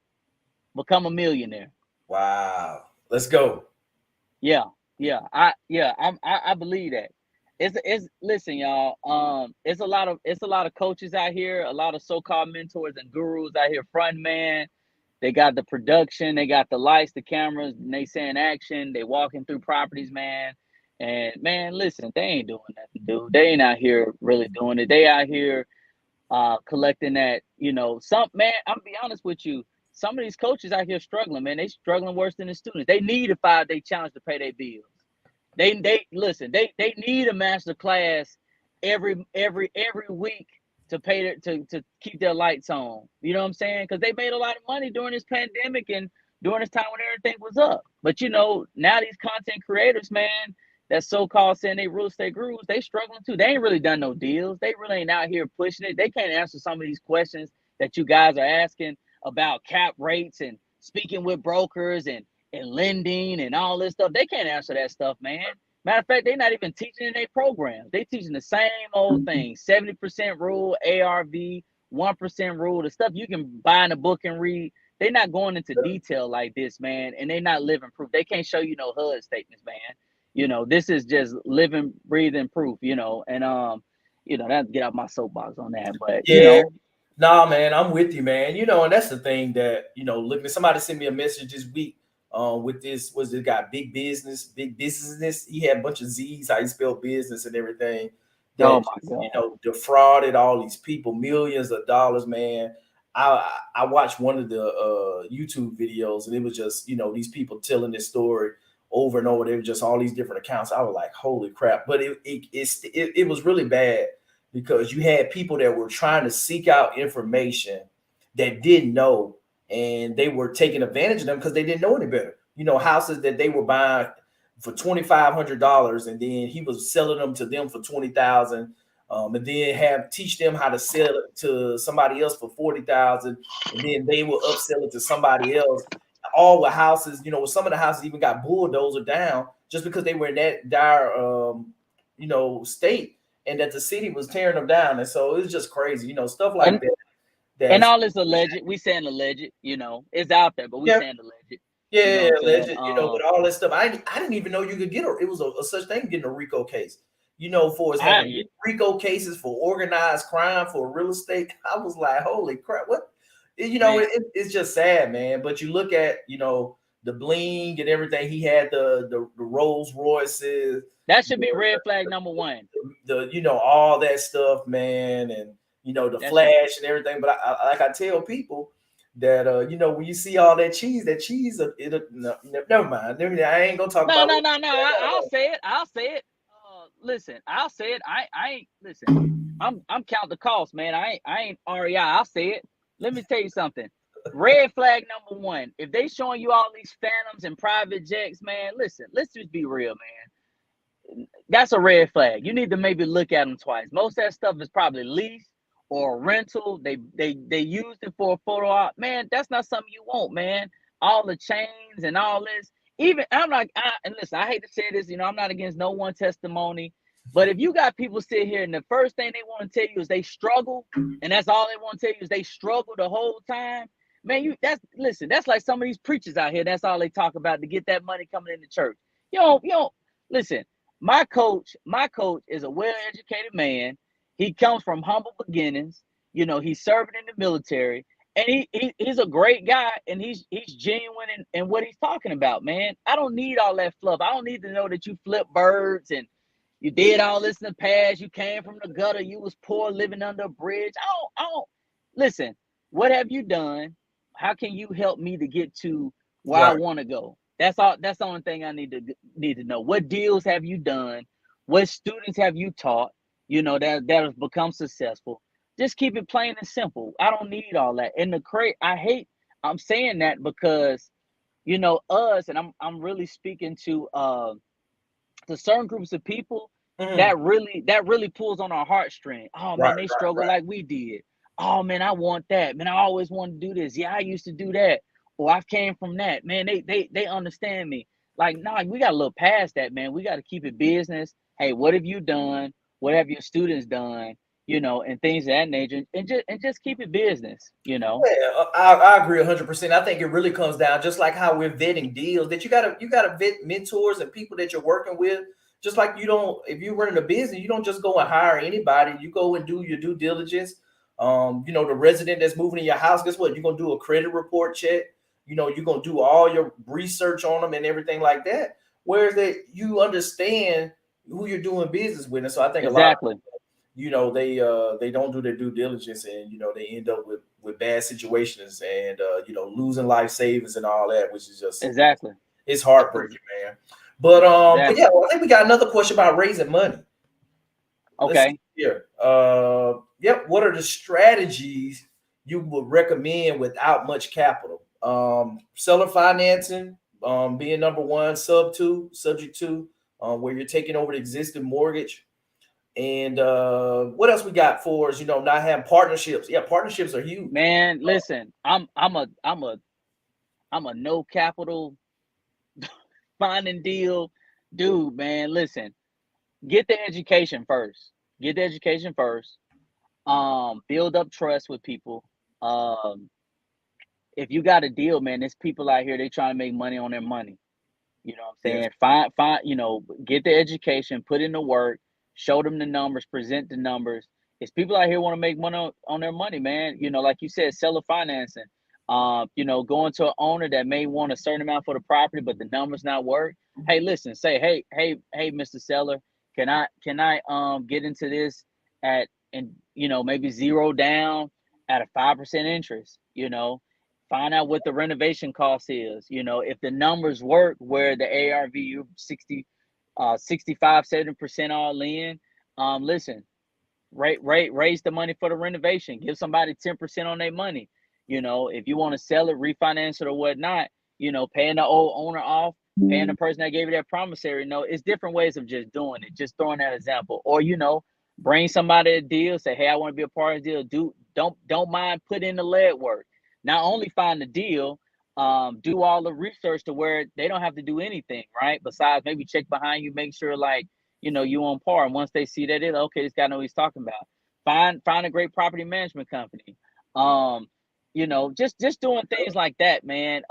become a millionaire. Wow. Let's go. Yeah. I believe that. It's listen, y'all. It's a lot of coaches out here, a lot of so-called mentors and gurus out here, front man. They got the production, they got the lights, the cameras, and they saying action, they walking through properties, man. And man, listen, they ain't doing nothing, dude. They ain't out here really doing it. They out here collecting that, I'm gonna be honest with you. Some of these coaches out here struggling, man. They struggling worse than the students. They need a 5-day challenge to pay their bills. They need a master class every week to pay to keep their lights on. You know what I'm saying? Because they made a lot of money during this pandemic and during this time when everything was up. But now these content creators, man, that so-called saying they real estate gurus, they struggling too. They ain't really done no deals. They really ain't out here pushing it. They can't answer some of these questions that you guys are asking about cap rates and speaking with brokers and lending and all this stuff. They can't answer that stuff, man. Matter of fact, they're not even teaching in their programs. They teaching the same old thing, 70% rule, ARV, 1% rule, the stuff you can buy in a book and read. They're not going into detail like this, man, and they're not living proof. They can't show you no HUD statements, man. This is just living, breathing proof, and that get out my soapbox on that. But nah, man, I'm with you, man. And that's the thing that, looking at somebody sent me a message this week with this guy, big business. He had a bunch of Z's, how he spelled business and everything. That, oh my God. Defrauded all these people millions of dollars, man. I watched one of the YouTube videos, and it was just, these people telling this story over and over. They were just all these different accounts. I was like, holy crap. But it was really bad, because you had people that were trying to seek out information that didn't know, and they were taking advantage of them because they didn't know any better. Houses that they were buying for $2,500, and then he was selling them to them for $20,000. and then teach them how to sell it to somebody else for 40,000, and then they will upsell it to somebody else. All with houses, some of the houses even got bulldozed down just because they were in that dire, state, and that the city was tearing them down. And so it's just crazy, stuff like And that. and That's all this alleged. We saying alleged. It's out there, but we yeah, saying alleged. You know yeah, what I'm saying? legend. With all that stuff, I didn't even know you could get it was a such thing getting a RICO case. For us having I RICO cases for organized crime for real estate. I was like, holy crap! What? man, It's just sad, man. But you look at the bling and everything. He had the Rolls Royces, that should be red flag number one. all that stuff, man, and the That should. flash and everything. But like I tell people that when you see all that cheese, no, never mind. I ain't gonna talk No, about no, it. no, no. I'll say it. I'll say it. Listen, I'll say it. I ain't listen. I'm counting the cost, man. I ain't REI. I'll say it. Let me tell you something. Red flag number one. If they showing you all these phantoms and private jets, man, listen. Let's just be real, man. That's a red flag. You need to maybe look at them twice. Most of that stuff is probably lease or rental. They used it for a photo op. Man, that's not something you want, man. All the chains and all this. Even and listen, I hate to say this, I'm not against no one testimony, but if you got people sit here and the first thing they want to tell you is they struggle, and that's all they want to tell you is they struggle the whole time, man, that's like some of these preachers out here. That's all they talk about to get that money coming into church. You don't listen. My coach is a well-educated man. He comes from humble beginnings. He's serving in the military, and he's a great guy, and he's genuine in what he's talking about, man. I don't need all that fluff. I don't need to know that you flip birds and you did all this in the past. You came from the gutter. You was poor, living under a bridge. I don't listen. What have you done? How can you help me to get to where I Right. want to go? That's all. That's the only thing I need to know. What deals have you done? What students have you taught? That have become successful. Just keep it plain and simple. I don't need all that. And I'm saying that because us, and I'm really speaking to certain groups of people Mhm. that really pulls on our heartstring. Oh Right, man, they right, struggle right. like we did. Oh man, I want that. Man, I always wanted to do this. Yeah, I used to do that. Or I came from that. Man, they understand me. Like, nah, we gotta look past that, man. We gotta keep it business. Hey, what have you done? What have your students done? And things of that nature. And just keep it business, Yeah, I agree 100%. I think it really comes down just like how we're vetting deals that you gotta vet mentors and people that you're working with. Just like you don't, if you're running a business, you don't just go and hire anybody. You go and do your due diligence. The resident that's moving in your house, guess what? You're gonna do a credit report check. You're gonna do all your research on them and everything like that. Whereas that you understand who you're doing business with, and so I think a lot of Exactly. they don't do their due diligence, and they end up with bad situations, and losing life savings and all that, which is just Exactly. it's heartbreaking, man. But yeah, Exactly. well, I think we got another question about raising money. Let's see Okay. here. Yep. What are the strategies you would recommend without much capital? Seller financing, being number one, subject to, where you're taking over the existing mortgage. And what else we got for us? Not having partnerships. Yeah, partnerships are huge. Man, listen, I'm a no capital finding deal dude, man. Listen, get the education first. Get the education first. Build up trust with people. Um, if you got a deal, man, there's people out here they trying to make money on their money. You know what I'm Yes. saying? Find, get the education, put in the work, show them the numbers, present the numbers. It's people out here want to make money on their money, man. Like you said, seller financing. Going to an owner that may want a certain amount for the property, but the numbers not work. Hey, listen, say, hey, Mr. Seller, can I get into this at and maybe zero down at a 5% interest, find out what the renovation cost is. If the numbers work where the ARV you 65-70% all in, listen, raise the money for the renovation. Give somebody 10% on their money. If you want to sell it, refinance it or whatnot, paying the old owner off, paying the person that gave you that promissory note. It's different ways of just doing it. Just throwing that example. Or Bring somebody a deal. Say, hey, I want to be a part of the deal. Don't mind putting in the lead work. Not only find the deal, do all the research to where they don't have to do anything, right? Besides maybe check behind you, make sure like you on par. And once they see that, it okay, this guy know what he's talking about. Find a great property management company. Um, just doing things like that, man.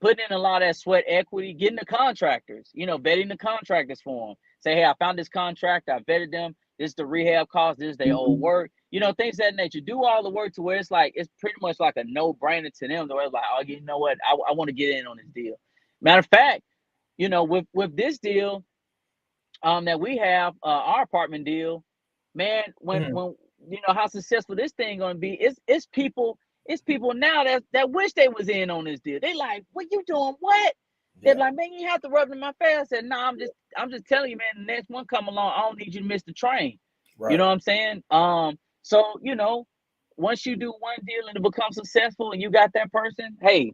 Putting in a lot of that sweat equity, getting the contractors, vetting the contractors for them. Say, hey, I found this contractor, I vetted them. This is the rehab cost, this is their old work, things of that nature. Do all the work to where it's like it's pretty much like a no-brainer to them. Where it's like, oh, you know what, I want to get in on this deal. Matter of fact, with this deal that we have, our apartment deal, man, when how successful this thing gonna be, it's people now that wish they was in on this deal. They like, what you doing? What? They're like, man, you have to rub it in my face. I said, no, I'm just telling you, man, the next one come along, I don't need you to miss the train. Right. You know what I'm saying? So once you do one deal and it becomes successful and you got that person, hey,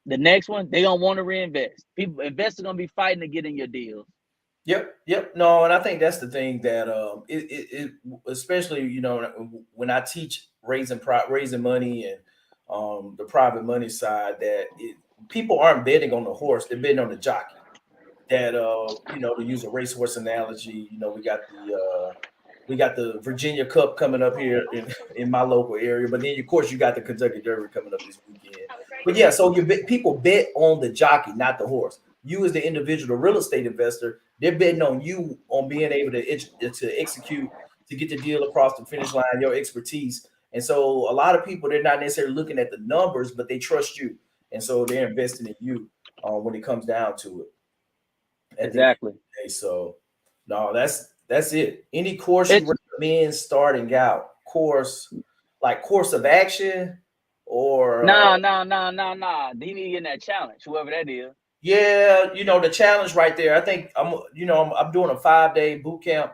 the next one, they gonna want to reinvest. Investors gonna be fighting to get in your deals. Yep. No, and I think that's the thing that it especially when I teach raising money and the private money side, that people aren't betting on the horse, they're betting on the jockey. That to use a racehorse analogy, we got the Virginia Cup coming up here in my local area, but then of course you got the Kentucky Derby coming up this weekend. But yeah, so people bet on the jockey, not the horse. You as the individual real estate investor, they're betting on you on being able to execute, to get the deal across the finish line, your expertise. And so a lot of people, they're not necessarily looking at the numbers, but they trust you, and so they're investing in you when it comes down to it. At the end of Exactly. the day. So no, that's it. Any course you It's recommend starting out? Course of action, or nah. They need to get in that challenge, whoever that is. yeah, the challenge right there. I think I'm doing a 5-day boot camp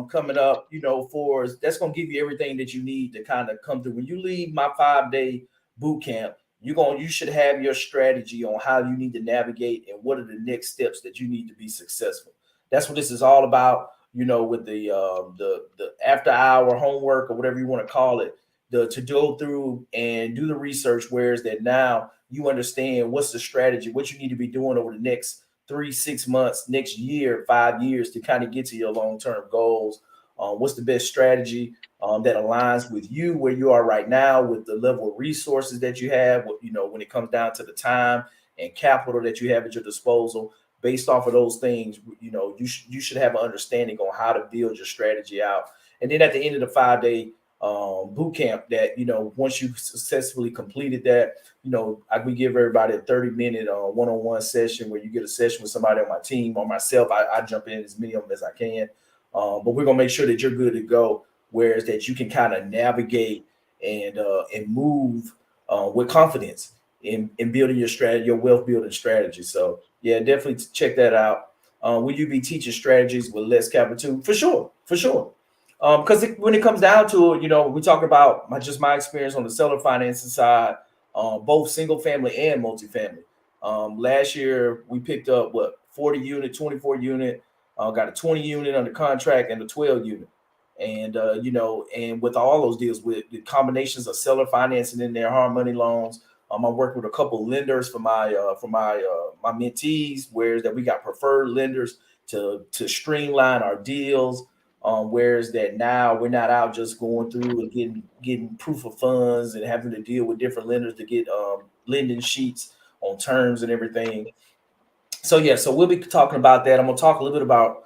coming up, for that's gonna give you everything that you need to kind of come through. When you leave my 5-day boot camp, you should have your strategy on how you need to navigate and what are the next steps that you need to be successful. That's what this is all about, with the after hour homework or whatever you want to call it, to go through and do the research, whereas that now you understand what's the strategy, what you need to be doing over the next 3 6 months, next year, 5 years, to kind of get to your long-term goals. What's the best strategy that aligns with you where you are right now, with the level of resources that you have, when it comes down to the time and capital that you have at your disposal. Based off of those things, you should have an understanding on how to build your strategy out. And then at the end of the 5-day boot camp, that once you successfully completed that, we give everybody a 30-minute one-on-one session where you get a session with somebody on my team or myself. I jump in as many of them as I can, but we're gonna make sure that you're good to go. Whereas that you can kind of navigate and move with confidence in building your strategy, your wealth building strategy. So yeah, definitely check that out. Will you be teaching strategies with less capital? For sure, for sure. Because when it comes down to it, we talk about my experience on the seller financing side, both single family and multifamily. Last year we picked up 40 unit, 24 unit, got a 20 unit under contract and a 12 unit. And and with all those deals, with the combinations of seller financing in there, hard money loans. I'm working with a couple of lenders for my mentees, whereas that we got preferred lenders to streamline our deals. Whereas that now we're not out just going through and getting proof of funds and having to deal with different lenders to get lending sheets on terms and everything. So yeah, so we'll be talking about that. I'm gonna talk a little bit about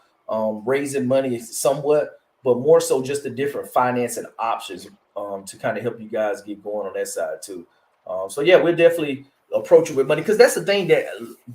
raising money somewhat, but more so just the different financing options to kind of help you guys get going on that side too. So yeah, we'll definitely approach it with money, because that's the thing that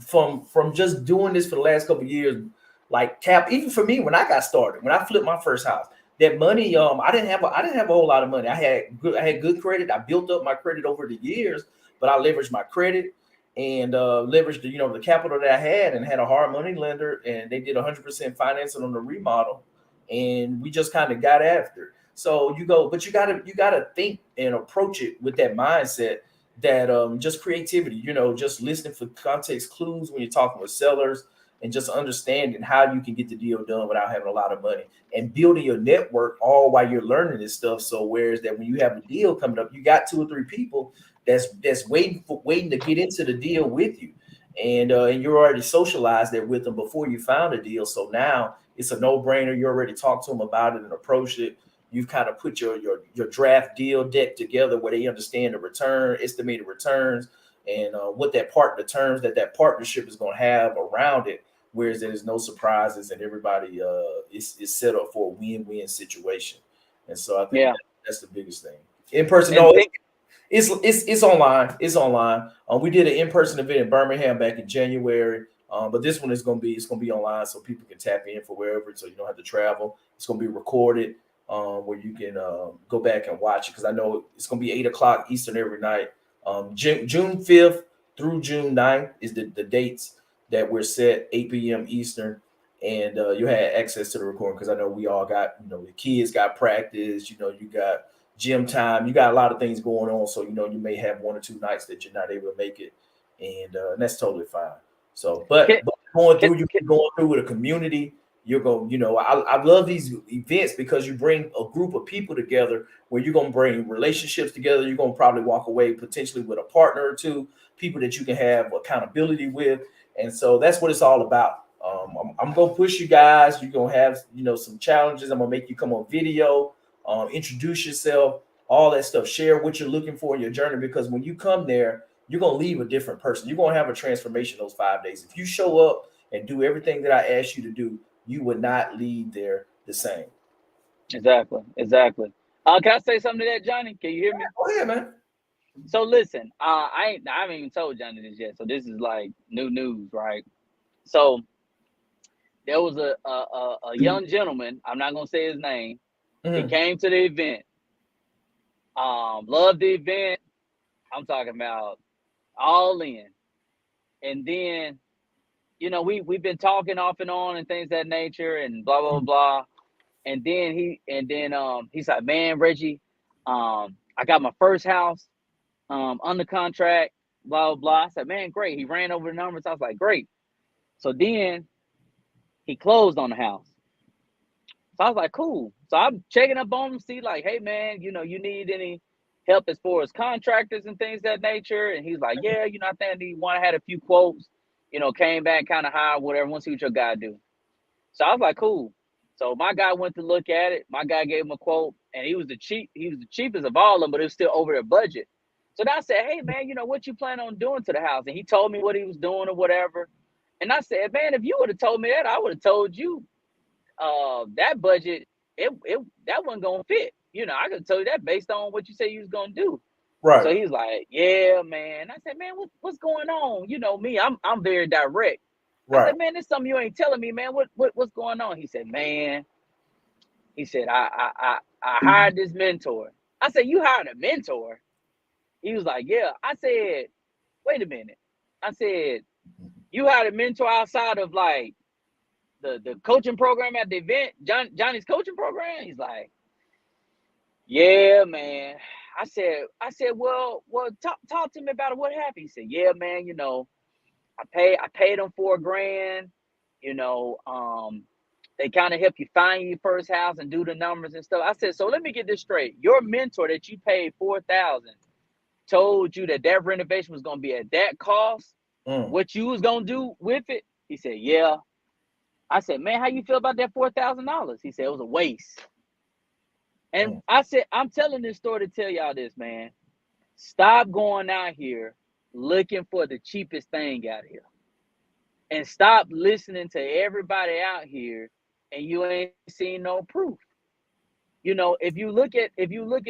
from just doing this for the last couple of years, like even for me when I got started, when I flipped my first house, that money I didn't have a whole lot of money. I had good credit. I built up my credit over the years, but I leveraged my credit and leveraged the capital that I had a hard money lender, and they did 100% financing on the remodel, and we just kind of got after it. So but you gotta think and approach it with that mindset that just creativity, just listening for context clues when you're talking with sellers, and just understanding how you can get the deal done without having a lot of money and building your network all while you're learning this stuff. So whereas that when you have a deal coming up, you got 2 or 3 people that's waiting to get into the deal with you. And you're already socialized there with them before you found a deal. So now it's a no-brainer. You already talked to them about it and approached it. You've kind of put your draft deal deck together where they understand the estimated returns, and what the terms that partnership is going to have around it. Whereas there's no surprises and everybody is set up for a win-win situation. And so I think Yeah. that's the biggest thing. In person, And no, think, it's online. It's online. We did an in-person event in Birmingham back in January. But this one is gonna be online, so people can tap in for wherever, so you don't have to travel. It's gonna be recorded, where you can go back and watch it, because I know it's gonna be 8 o'clock Eastern every night. June 5th through June 9th is the dates that we're set, 8 p.m. Eastern, and you had access to the recording, because I know we all got, the kids got practice, you got gym time, you got a lot of things going on, so you may have 1 or 2 nights that you're not able to make it, and that's totally fine. So, can, but can, going through with a community, you're going, I love these events because you bring a group of people together where you're going to bring relationships together. You're going to probably walk away potentially with a partner or two, people that you can have accountability with. And so that's what it's all about. I'm going to push you guys. You're going to have, some challenges. I'm going to make you come on video, introduce yourself, all that stuff, share what you're looking for in your journey, because when you come there, you're going to leave a different person. You're going to have a transformation those 5 days. If you show up and do everything that I asked you to do, you would not leave there the same. exactly. Can I say something to that, Johnny? Can you hear me? Go ahead, man. So listen, I haven't even told Johnny this yet, so this is like new news, right? So there was a young gentleman. I'm not gonna say his name. He Mm-hmm. came to the event. Loved the event. I'm talking about all in. And then, we've been talking off and on and things of that nature and blah blah blah. And then he's like, man, Reggie, I got my first house under contract, blah blah blah. I said, man, great. He ran over the numbers. I was like, great. So then he closed on the house. So I was like, cool. So I'm checking up on him, see like, hey man, you need any help as far as contractors and things of that nature? And he's like, yeah, I think he had a few quotes, came back kind of high, whatever. Want to see what your guy do. So I was like, cool. So my guy went to look at it. My guy gave him a quote, and he was the cheapest of all of them, but it was still over their budget. So then I said, hey man, what you plan on doing to the house? And he told me what he was doing or whatever. And I said, man, if you would have told me that, I would have told you that budget, that wasn't gonna fit. I could tell you that based on what you say you was gonna do. So Right. he's like, yeah, man. I said, man, what's going on? Me, I'm very direct. I Right. said, man, there's something you ain't telling me, man. What's going on? He said, man. He said, I hired this mentor. I said, you hired a mentor? He was like, yeah. I said, wait a minute. I said, you hired a mentor outside of like the coaching program at the event, Johnny's coaching program? He's like, yeah, man. I said, well, talk to me about it. What happened? He said, yeah, man. I paid him $4,000. They kind of help you find your first house and do the numbers and stuff. I said, so let me get this straight. Your mentor that you paid $4,000 told you that renovation was gonna be at that cost. What you was gonna do with it? He said, yeah. I said, man, how you feel about that $4,000? He said, it was a waste. And I said, I'm telling this story to tell y'all this, man. Stop going out here looking for the cheapest thing out here. And stop listening to everybody out here and you ain't seen no proof. If you look at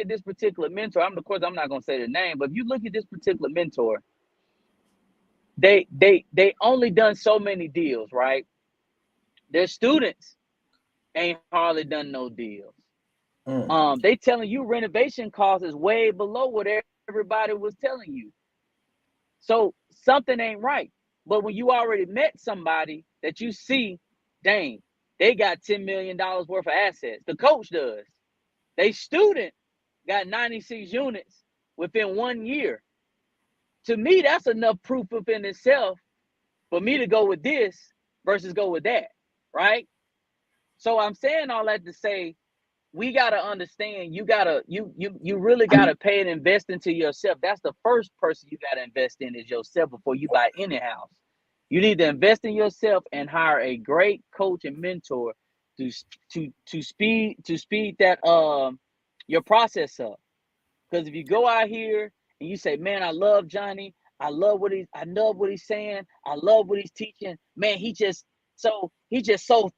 this particular mentor, of course I'm not gonna say the name, but if you look at this particular mentor, they only done so many deals, right? Their students ain't hardly done no deals. They telling you renovation cost is way below what everybody was telling you. So something ain't right. But when you already met somebody that you see, dang, they got $10 million worth of assets. The coach does. They student got 96 units within 1 year. To me, that's enough proof within itself for me to go with this versus go with that, right? So I'm saying all that to say we gotta understand you really gotta pay and invest into yourself. That's the first person you gotta invest in is yourself before you buy any house. You need to invest in yourself and hire a great coach and mentor to speed that your process up. Because if you go out here and you say, "Man, I love Johnny. I love what he's saying. I love what he's teaching. Man, he's just so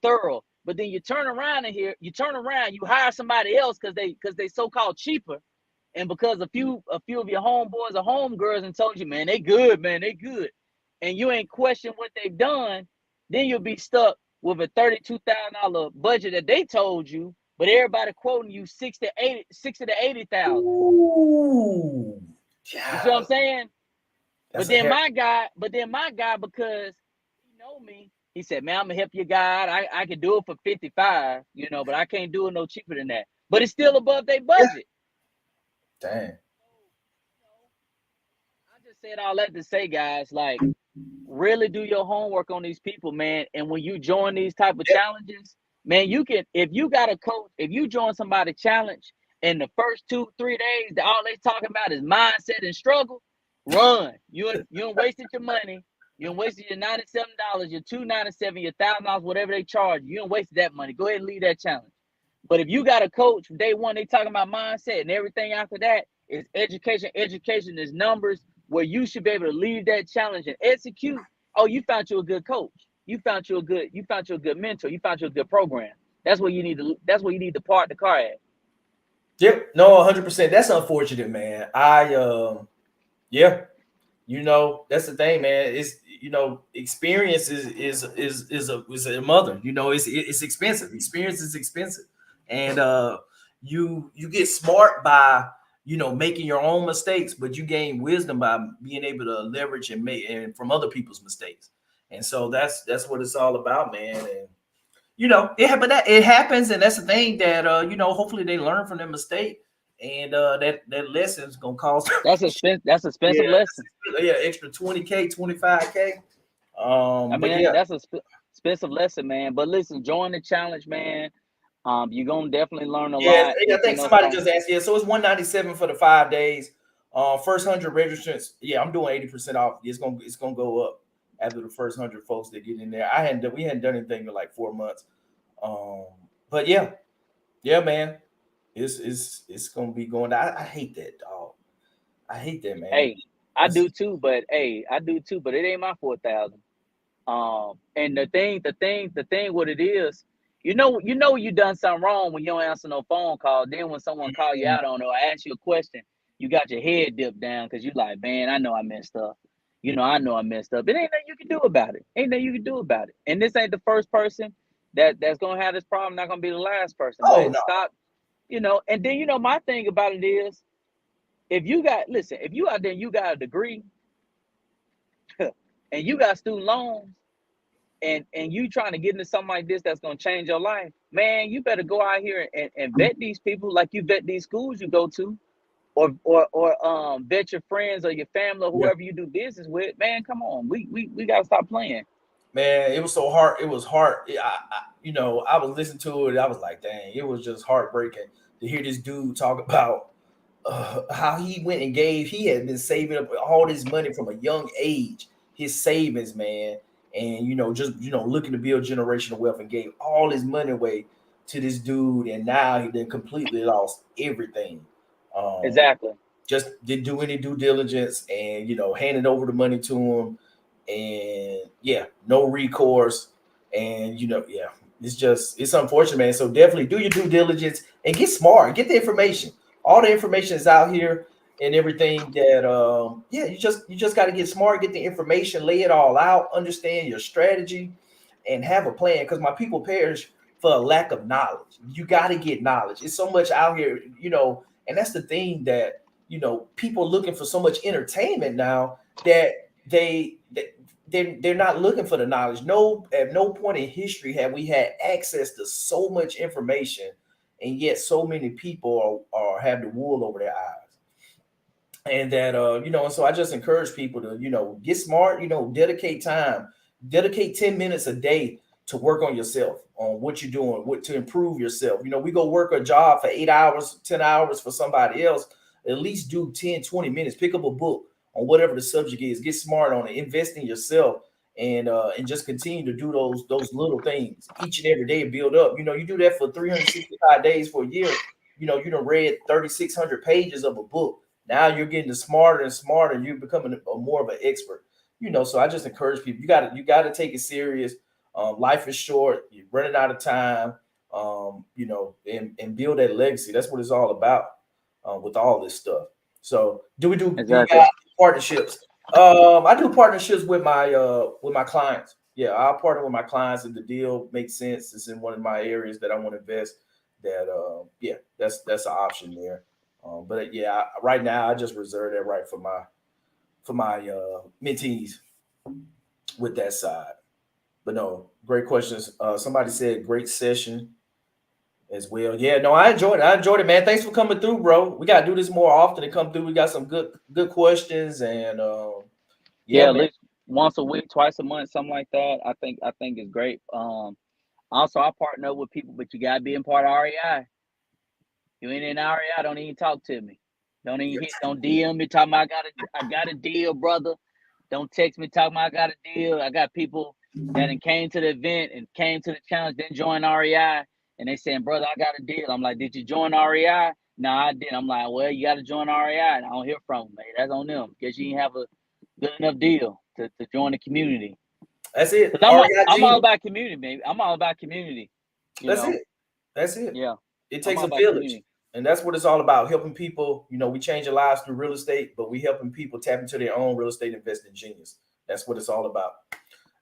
thorough." But then you turn around and here, you turn around, you hire somebody else because they so called cheaper, and because a few of your homeboys or homegirls and told you, "Man, they good, man, they good," and you ain't question what they've done, then you'll be stuck with a $32,000 budget that they told you, but everybody quoting you 60 to 80,000. Ooh, You see what I'm God, saying? But that's a then hair. my guy, because he know me, he said, "Man, I'm gonna help your guy. I can do it for 55, but I can't do it no cheaper than that." But it's still above their Yeah. budget. Dang. I just said all that to say, guys, like really do your homework on these people, man. And when you join these type of Yeah. challenges, man, you can, if you got a coach, if you join somebody challenge and the first 2 3 days, all they talking about is mindset and struggle, run. You ain't wasted your money. You ain't wasted your $97, your $297, your $1,000, whatever they charge. You ain't wasted that money. Go ahead and leave that challenge. But if you got a coach from day one, they talking about mindset and everything after that is education. Education is numbers where you should be able to leave that challenge and execute. Oh, you found you a good coach. You found you a good mentor. You found you a good program. That's where you need to park the car at. Yep. No, 100%. That's unfortunate, man. Yeah. That's the thing, man. It's experience is a mother. It's expensive. Experience is expensive, and you get smart by making your own mistakes, but you gain wisdom by being able to leverage and make and from other people's mistakes. And so that's what it's all about, man. And but that it happens, and that's the thing that hopefully they learn from their mistake, and that lesson is gonna cause That's expensive yeah, lesson. yeah, extra 20K, 25K. I But mean, yeah, that's a expensive lesson, man. But listen, join the challenge, man. You're gonna definitely learn a yes, lot. I think somebody So just asked. Yeah, so it's 197 for the 5 days. First 100 registrants. Yeah, I'm doing 80% off. It's gonna go up after the first 100 folks that get in there. We hadn't done anything in like 4 months. Um, but yeah, man, it's gonna be going. I hate that, dog. I hate that, man. hey, I That's do too, but it ain't my 4,000. And the thing, what it is, you done something wrong when you don't answer no phone call. Then when someone call you out on it or ask you a question, you got your head dipped down because you like, man, I know I messed up. I know I messed up. It ain't nothing you can do about it. Ain't nothing you can do about it. And this ain't the first person that's gonna have this problem. Not gonna be the last person. oh But no, stop. And then my thing about it is, if you out there and you got a degree and you got student loans and you trying to get into something like this that's going to change your life, man, you better go out here and vet these people like you vet these schools you go to, or vet your friends or your family or yeah, whoever you do business with. Man, come on, we got to stop playing. man, it was so hard. It was hard. I was listening to it. I was like, dang, it was just heartbreaking to hear this dude talk about how he went and gave. He had been saving up all this money from a young age, his savings, man, and just looking to build generational wealth, and gave all his money away to this dude, and now he then completely lost everything. Um, Exactly. just didn't do any due diligence, and handed over the money to him, and yeah, no recourse, and yeah, it's unfortunate, man. So definitely do your due diligence and get smart, get the information. All the information is out here and everything that yeah, you just got to get smart, get the information, lay it all out, understand your strategy, and have a plan, because my people perish for a lack of knowledge. You got to get knowledge. It's so much out here, and that's the thing that people looking for so much entertainment now that they're not looking for the knowledge. No, at no point in history have we had access to so much information, and yet so many people are have the wool over their eyes. And that and so I just encourage people to get smart, dedicate time, dedicate 10 minutes a day to work on yourself, on what you're doing, what to improve yourself. We go work a job for 8 hours, 10 hours for somebody else. At least do 10, 20 minutes, pick up a book on whatever the subject is, get smart on it, invest in yourself, and just continue to do those little things each and every day and build up. You do that for 365 days for a year. You done read 3,600 pages of a book. Now you're getting smarter and smarter. You're becoming more of an expert. So I just encourage people. You got to take it serious. Life is short. You're running out of time. And build that legacy. That's what it's all about with all this stuff. So do you Exactly. got partnerships? I do partnerships with my clients. Yeah, I'll partner with my clients if the deal makes sense. It's in one of my areas that I want to invest. Yeah, that's an option there. But yeah, right now I just reserve that right for my mentees with that side. But no, great questions. Somebody said great session as well. Yeah, no, I enjoyed it. I enjoyed it, man. Thanks for coming through, bro. We gotta do this more often and come through. We got some good questions and yeah, Yeah, at man. least once a week, twice a month, something like that. I think is great. Also I partner with people, but you gotta be in part of REI. You ain't in REI, don't even talk to me. Don't DM me talking about I got a deal, brother. Don't text me talking about I got a deal. I got people that came to the event and came to the challenge, then joined REI, and they saying, brother, I got a deal. I'm like, did you join REI? No, I didn't. I'm like, well, you got to join REI, and I don't hear from them. Man. That's on them because you didn't have a good enough deal to join the community. That's it. Because REI I'm all Genius. about community, baby. I'm all about community. You That's know, it. That's it. yeah, It I'm takes all a about village. community. And that's what it's all about. Helping people. We change their lives through real estate, but we helping people tap into their own real estate investing genius. That's what it's all about.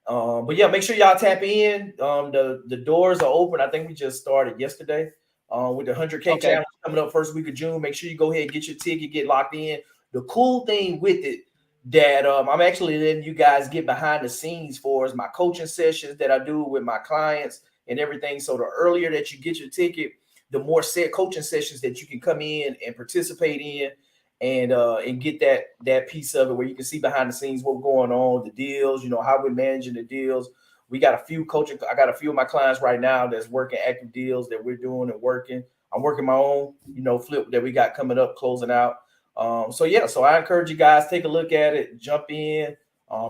But yeah, make sure y'all tap in. The doors are open. I think we just started yesterday with the 100K Okay. challenge coming up first week of June. Make sure you go ahead and get your ticket, get locked in. The cool thing with it that I'm actually letting you guys get behind the scenes for is my coaching sessions that I do with my clients and everything. So the earlier that you get your ticket, the more set coaching sessions that you can come in and participate in and get that piece of it where you can see behind the scenes what's going on, the deals, how we're managing the deals. I got a few of my clients right now that's working active deals that we're doing and working. I'm working my own, flip that we got coming up, closing out. So I encourage you guys, take a look at it, jump in.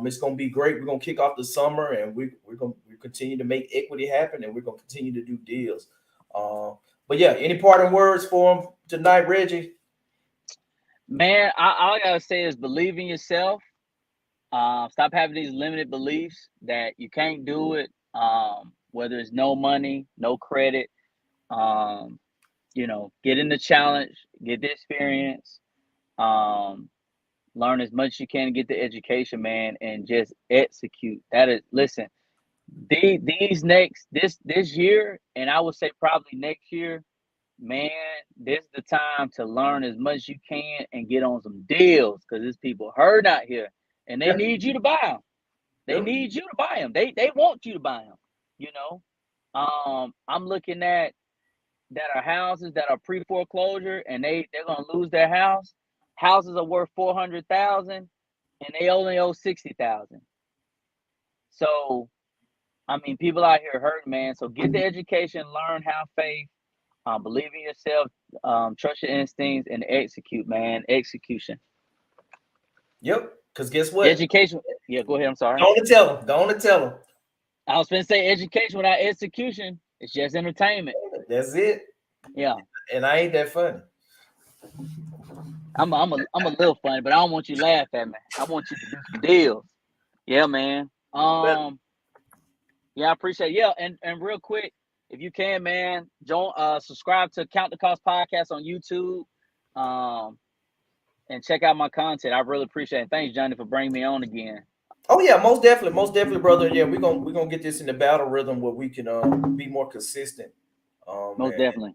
It's gonna be great. We're gonna kick off the summer and we're gonna continue to make equity happen and we're gonna continue to do deals. But yeah, any parting words for them tonight, Reggie? Man, all I gotta say is believe in yourself. Stop having these limited beliefs that you can't do it. Whether it's no money, no credit. Um, get in the challenge, get the experience, um, learn as much as you can, get the education, man, and just execute. That is, listen, this year, and I would say probably next year, man, this is the time to learn as much as you can and get on some deals because there's people hurt out here and they Yeah. need you to buy them. They Yep. need you to buy them. They want you to buy them. You know, I'm looking at that are houses that are pre foreclosure and they're gonna lose their house. Houses are worth 400,000 and they only owe 60,000. So I mean, people out here hurting, man. So get the education, learn, have faith, believe in yourself, trust your instincts, and execute, man. Execution. Yep. Because guess what? Education. Yeah, go ahead. I'm sorry. Go on and tell them. Go on and tell them. I was going to say education without execution. It's just entertainment. That's it. Yeah, And I ain't that funny. I'm a little funny, but I don't want you to laugh at me. I want you to do some deals. Yeah, man. Yeah, I appreciate it. Yeah, and real quick, if you can, man, join subscribe to Count the Cost podcast on YouTube. And check out my content. I really appreciate it. Thanks, Johnny, for bringing me on again. Oh yeah, most definitely, brother. Yeah, we're gonna get this in the battle rhythm where we can be more consistent. Most And definitely.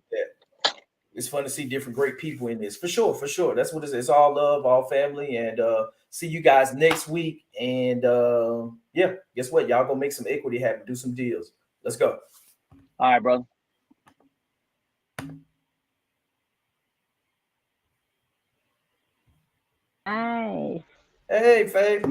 it's fun to see different great people in this for sure, for sure. That's what it is. It's all love, all family, and see you guys next week. And yeah, guess what? Y'all gonna make some equity happen, do some deals. Let's go. All right, brother. Hi. Hey, Faye.